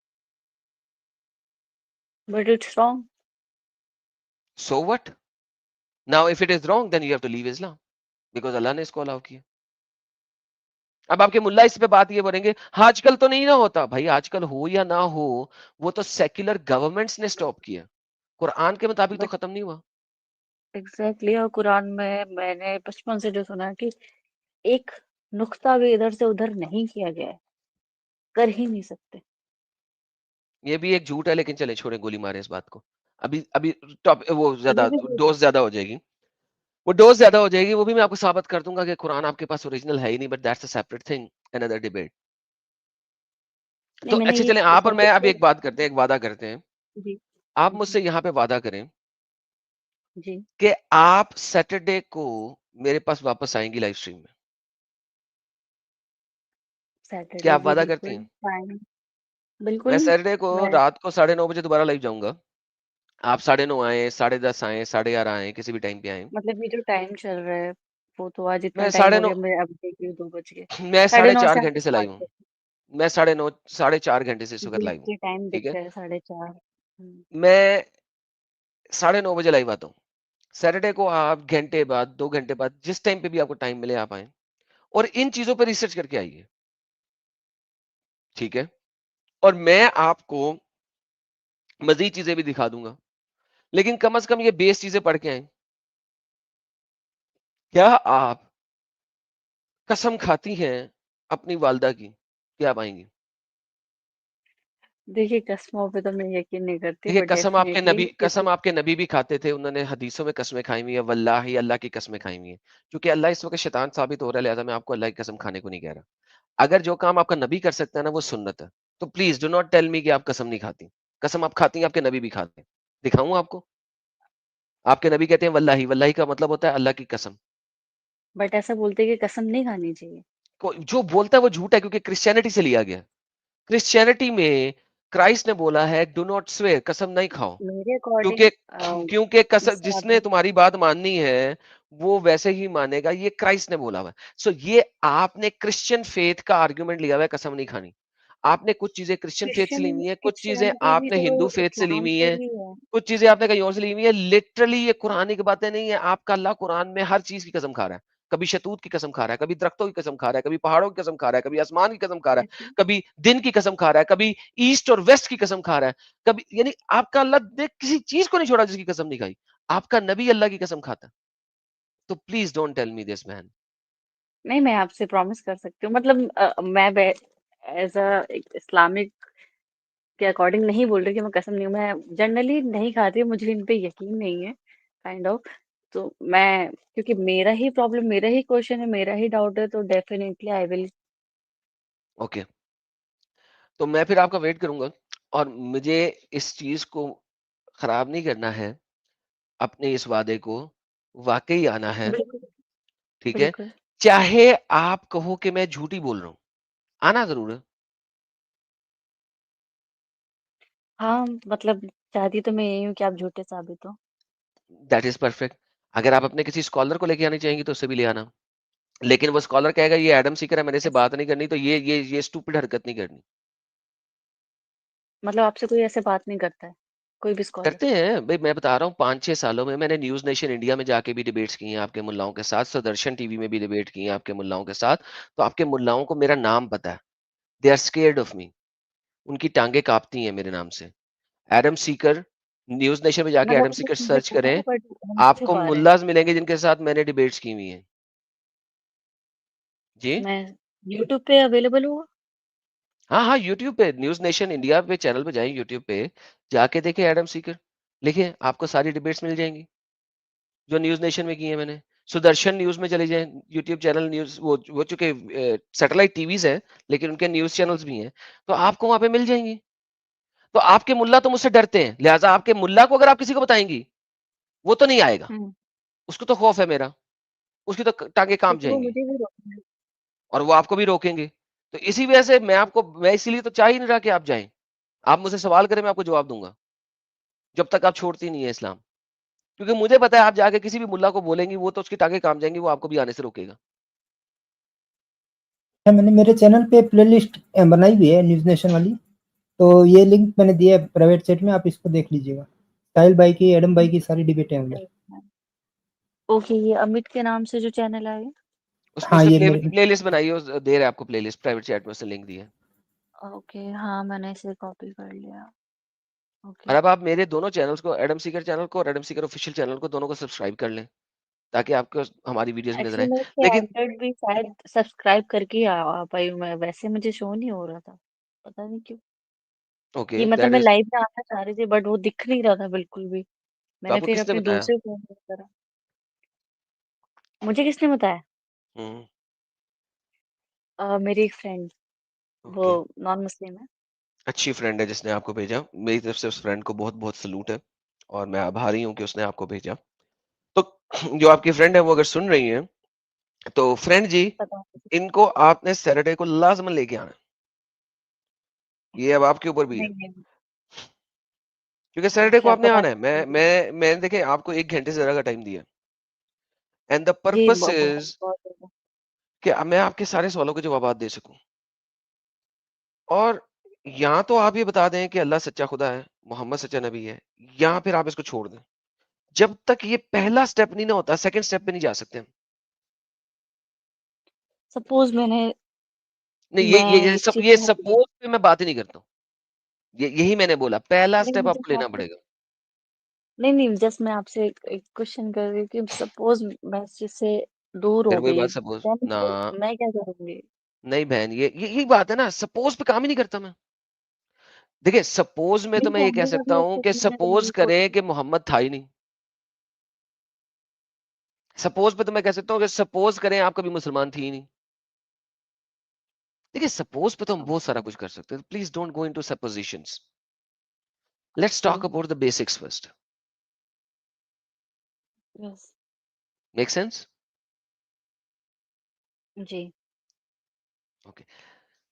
But it's wrong. So what? Now if it is wrong then you have to leave Islam, because Allah ने इसको अलाउ किया। अब आपके मुल्ला इस पे बात ये बोलेंगे, "हाँ, आजकल तो नहीं ना होता।" भाई आजकल हो या ना हो, वो तो सेक्युलर गवर्नमेंट्स ने स्टॉप किया। कुरान के मुताबिक तो बट खत्म नहीं हुआ। एग्ज़ैक्टली, और कुरान में मैंने बचपन से जो सुना है कि एक नुक्ता भी इधर से उधर नहीं किया गया है, कर ही नहीं सकते। ये भी एक झूठ है, लेकिन चले छोड़ें, गोली मारें इस बात को। अभी अभी टॉप वो अभी ज़्यादा भी झूठ है। डोज़ ज़्यादा हो जाएगी। वो डोज़ ज़्यादा हो जाएगी, वो भी मैं आपको साबित कर दूँगा कि कुरान आपके पास ओरिजिनल है ही नहीं, but that's a separate thing, another debate. नहीं, तो मैंने अच्छा ये चलें, आप और मैं सब्जेक्ट अभी को एक बात करते हैं, एक वादा करते हैं। जी, आप जी, मुझसे यहाँ पे वादा करें जी, कि आप सैटरडे को मेरे पास वापस आएँगी लाइव स्ट्रीम में। क्या सैटरडे आप जी, वादा करती बिल्कुल, हैं? फाइन, मैं बिल्कुल, सैटरडे को मैं रात को 9:30 बजे दोबारा लाइव जाऊँगा। आप 9:30 आएँ, 10:30 आएँ, 11:30 आएँ, किसी भी टाइम पे आएँ। मतलब ये जो टाइम चल रहा है, वो तो आज इतना मैं टाइम हो 9:30 गया, मैं अब देख रही हूँ 2 बज गए। मैं साढ़े साढ़े 9 4 से आप घंटे से स्टार्ट लाइव हूँ। करते मैं 9:30 साढ़े 4 घंटे से इस वक़्त जी, लाइव हूँ। मुझे टाइम दिख ठीक है? रहा है 4:30। मैं 9:30 बजे लाइव आता हूँ। सैटरडे को आप घंटे बाद, 2 घंटे बाद, जिस टाइम पे भी आपको टाइम मिले आप आएँ और इन चीज़ों पे रिसर्च करके आइए। ठीक है? और मैं आपको मज़ीद चीज़ें भी दिखा दूँगा। लेकिन कम से कम ये बेस चीज़ें पढ़ के आएँ। क्या आप कसम खाती हैं अपनी वालिदा की कि आप आएँगी? देखिए, कस्मों पे तो मैं यकीन नहीं करती, देखिए, बट डेफ़िनेटली कसम क्योंकि आपके नबी भी खाते थे, उन्होंने हदीसों में कस्में खाई हुई हैं, वल्लाही अल्लाह की कस्में खाई हुई हैं। क्योंकि अल्लाह इस वक़्त शैतान साबित हो रहा है, लिहाज़ा मैं आपको अल्लाह की कसम खाने को नहीं कह रहा। अगर जो काम आपका नबी कर सकता है ना, वो सुन्नत है। तो please do not tell me कि आप कसम नहीं खाती। कसम आप खाती हैं, आपके नबी भी खाते हैं। दिखाऊँ आपको? आपके नबी कहते हैं वल्लाही, वल्लाही का मतलब होता है अल्लाह की कसम। बट ऐसा बोलते हैं कि कसम नहीं खानी चाहिए। जो बोलता है वो झूठ है, क्योंकि क्रिश्चियनिटी से लिया गया है। क्रिश्चियनिटी में क्राइस्ट ने बोला है डू नॉट स्वेयर, कसम नहीं खाओ। मेरे अकॉर्डिंग क्योंकि क्योंकि कसम इससे जिसने ज्यादा तुम्हारी बात माननी है वो वैसे ही मानेगा, ये क्राइस्ट ने बोला हुआ है। सो ये आपने क्रिश्चियन फेथ का आर्गुमेंट लिया हुआ है कसम नहीं खानी। आपने कुछ चीजें क्रिश्चियन फेथ से ली हुई है, कुछ चीजें क्रिश्चियनिटी भी आपने तो हिंदू फेथ से ली इस्लाम हुई से है, ही है। कुछ चीजें आपने कहीं और से ली हुई है। लिटरली ये कुरानिक बातें नहीं है। आपका अल्लाह कुरान में हर चीज की कसम खा रहा है। कभी शतूत की कसम खा रहा है, कभी दरख्तों की कसम खा रहा है, कभी पहाड़ों की कसम खा रहा है, कभी आसमान की कसम खा रहा है, ऐसे कभी दिन की कसम खा रहा है, कभी ईस्ट और वेस्ट की कसम खा रहा है, कभी यानी आपका अल्लाह ने किसी चीज को नहीं छोड़ा जिसकी कसम नहीं खाई। आपका नबी अल्लाह की कसम खाता है। तो please don't tell me this man. नहीं, मैं आपसे प्रॉमिस कर सकती हूँ, मतलब मैं एज अ इस्लामिक के अकॉर्डिंग नहीं बोल रही कि मैं कसम नहीं, मैं जनरली नहीं खाती, मुझे इन पे यकीन नहीं है काइंड ऑफ। तो मैं, क्योंकि मेरा ही प्रॉब्लम, मेरा ही क्वेश्चन है, मेरा ही डाउट है, तो डेफिनेटली आई विल। ओके, तो मैं फिर आपका वेट करूंगा, और मुझे इस चीज को खराब नहीं करना है। अपने इस वादे को वाकई आना है। बिल्कुल, ठीक है, बिल्कुल। चाहे आप कहो कि मैं झूठी बोल रहा हूँ, आना जरूर है। हाँ, मतलब चाहती तो मैं यही हूँ कि आप झूठे साबित हो। That is perfect. अगर आप अपने किसी स्कॉलर को लेके आनी चाहेंगी तो उससे भी ले आना। लेकिन वो स्कॉलर कहेगा ये एडम सीकर है, मेरे से ऐस- बात नहीं करनी, तो ये स्टूपिड हरकत नहीं करनी। मतलब आपसे कोई ऐसे बात नहीं करता है, कोई भी स्कॉलर? करते हैं भाई, मैं बता रहा हूँ 5-6 सालों में मैंने न्यूज नेशन इंडिया में जाके भी डिबेट्स की हैं आपके मुल्लाओं के साथ, सुदर्शन टीवी में भी डिबेट की है आपके मुल्लाओं के साथ। तो आपके मुल्लाओं को मेरा नाम पता है। They are scared of me. उनकी टांगे कांपती हैं मेरे नाम से। एडम सीकर, न्यूज नेशन में जाके मतलब एडम वो सीकर मुझे सर्च पता करें। है, बट हम आपको छुपा रहे हैं। मुल्लाज मिलेंगे जिनके साथ मैंने डिबेट्स की हुई हैं। जी मैं यूट्यूब पे अवेलेबल हुआ? हाँ हाँ, यूट्यूब पे न्यूज नेशन इंडिया पे चैनल पे जाएं, यूट्यूब पे जाके देखें एडम सीकर, लिखिए आपको सारी डिबेट्स मिल जाएंगी जो न्यूज नेशन में की है मैंने। सुदर्शन न्यूज में चले जाएं, यूट्यूब चैनल न्यूज, वो चूंकि सैटेलाइट टीवीज है लेकिन उनके न्यूज चैनल्स भी हैं, तो आपको वहां पे मिल जाएंगी। तो आपके मुल्ला तो मुझसे डरते हैं, लिहाजा आपके मुल्ला को अगर आप किसी को बताएंगी वो तो नहीं आएगा। हम्म। उसको तो खौफ है मेरा, उसकी तो टांगे कांप क्योंकि वो जाएंगी, मुझे भी रोकना है। और वो आपको भी रोकेंगे। तो इसी वजह से मैं इसीलिए तो चाह ही नहीं रहा कि आप जाएं। आप मुझसे सवाल करें, मैं आपको जवाब दूंगा जब तक आप छोड़ती नहीं है इस्लाम। क्योंकि मुझे पता है आप जाके किसी भी मुल्ला को बोलेंगी वो तो उसकी टांगे कांप जाएंगी, वो आपको भी आने से रोकेगा। मैंने मेरे चैनल पे प्लेलिस्ट बनाई हुई है न्यूज नेशन वाली, तो ये लिंक मैंने दिया है प्राइवेट चैट में, आप इसको देख लीजिएगा। साहिल भाई की, एडम भाई की सारी डिबेटें हैं उधर। ओके, ये अमित के नाम से जो चैनल है? उसमें हाँ, से ये मेरे प्लेलिस्ट बनाई है, दे रहा है आपको प्लेलिस्ट, प्राइवेट चैट में उसने लिंक दिया है। ओके, हाँ मैंने इसे कॉपी कर लिया। और ओके। अब आप मेरे दोनों चैनल्स को, एडम सीकर चैनल को और एडम सीकर ऑफिशियल चैनल को, दोनों को सब्सक्राइब कर लें ताकि आपको हमारी वीडियोस भी नजर एक्चुअली आए। मैं इसके लेकिन एंड्रॉइड भी शायद सब्सक्राइब करके ही आ पाई हूँ मैं, वैसे मुझे शो नहीं हो रहा था, पता नहीं क्यों। कि ओके, मतलब दैट मैं इज। लाइव में आना चाह रही थी, बट वो दिख नहीं रहा था बिल्कुल भी। तो मैंने आपको फिर किसने अपने बताया? दूसरे फोन में करा। मुझे किसने बताया? हम्म। मेरी एक फ्रेंड, वो ओके, नॉन मुस्लिम है। अच्छी फ्रेंड है जिसने आपको भेजा, मेरी तरफ से उस फ्रेंड को बहुत बहुत सलूट है, और मैं आभारी हूँ कि उसने आपको भेजा। तो जो आपकी फ्रेंड है वो अगर सुन रही है, तो फ्रेंड जी, पता इनको आपने सैटरडे को लाजमन लेके आना है। ये अब आपके ऊपर भी है, नहीं, नहीं। क्योंकि सैटरडे को अच्छा, आपने पता आना है। नहीं। मैं देखे आपको 1 घंटे से ज्यादा का टाइम दिया, एंड द जी, पर्पस बहुत इज बहुत ज्यादा। कि मैं आपके सारे सवालों के जवाब दे सकूं। और या तो आप ये बता दें कि अल्लाह सच्चा खुदा है, मोहम्मद सच्चा नबी है, या फिर आप इसको छोड़ दें। जब तक ये पहला स्टेप नहीं ना होता, सेकंड स्टेप पे नहीं जा सकते हम। सपोज नहीं, मैं ये एक सब, चीज ये समझ गई। सपोज पे मैं बात ही नहीं करता हूँ। यही मैंने बोला, पहला नहीं, स्टेप मुझे आपको लेना आपसे, पड़ेगा। नहीं नहीं, जस्ट मैं आपसे एक क्वेश्चन कर रही हूँ कि सपोज मैं इस चीज से दूर फिर हो वही गई, बात सपोज देन ना। मैं क्या करूंगी? नहीं बहन, ये यही बात है ना, सपोज पे काम ही नहीं करता मैं। देखिए, सपोज में तो मेरी मैं ये कह फैमिली का सकता भी हूँ कि एक्सेप्ट मैंने तो सपोज नहीं करें छोड़ी। कि मोहम्मद था ही नहीं। सपोज पे तो मैं कह सकता हूँ कि सपोज करें आप कभी मुसलमान थी ही नहीं। देखिए, सपोज पे तो हम बहुत सारा कुछ कर सकते हैं। Please don't go into suppositions. Let's okay. Talk about the basics first. Yes. Make sense? जी। ओके।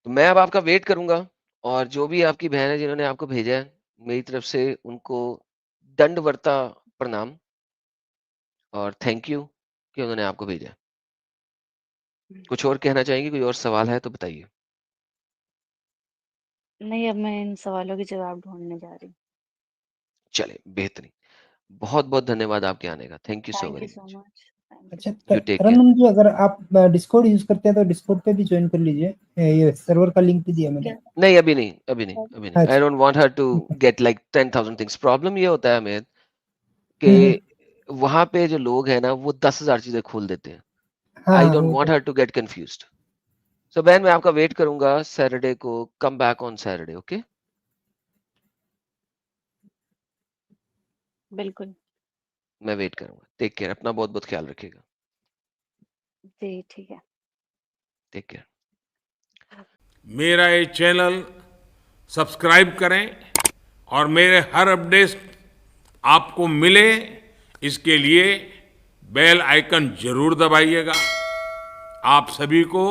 तो मैं अब आपका वेट करूँगा और जो भी आपकी बहन है जिन्होंने आपको भेजा है, मेरी तरफ से उनको दंडवरता प्रणाम और थैंक यू कि उन्होंने आपको भेजा है। कुछ और कहना चाहेंगी? कोई और सवाल है तो बताइए? नहीं, अब मैं इन सवालों के जवाब ढूँढने जा रही हूँ। चलिए, बेहतरीन। बहुत-बहुत धन्यवाद आपके आने का। Thank you so thank very you so much. Much. Thank you. अच्छा यू टेक केयर। तरन्नुम जी, अगर आप डिस्कॉर्ड यूज करते हैं तो डिस्कॉर्ड पे भी ज्वाइन कर लीजिए। ये सर्वर का लिंक भी दिया मैंने। क्या? नहीं, अभी नहीं, अभी नहीं, अभी नहीं। आई अच्छा। Don't want her to get like 10,000 things. Problem ये होता है अमित हम्म। कि वहाँ पे जो लोग हैं ना, वो 10,000 चीज़ें खोल देते हैं। हाँ आई हाँ, डोंट वो वांट तो her to get confused. So बहन, मैं आपका वेट करूँगा सैटरडे को। Come back on Saturday, okay? बिल्कुल। मैं वेट करूँगा। Take care. अपना बहुत-बहुत ख्याल रखिएगा। जी, ठीक है। Take care. मेरा ये चैनल सब्सक्राइब करें और मेरे हर अपडेट आपको मिले, इसके लिए बेल आइकन जरूर दबाइएगा। आप सभी को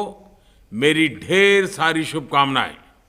मेरी ढेर सारी शुभकामनाएं।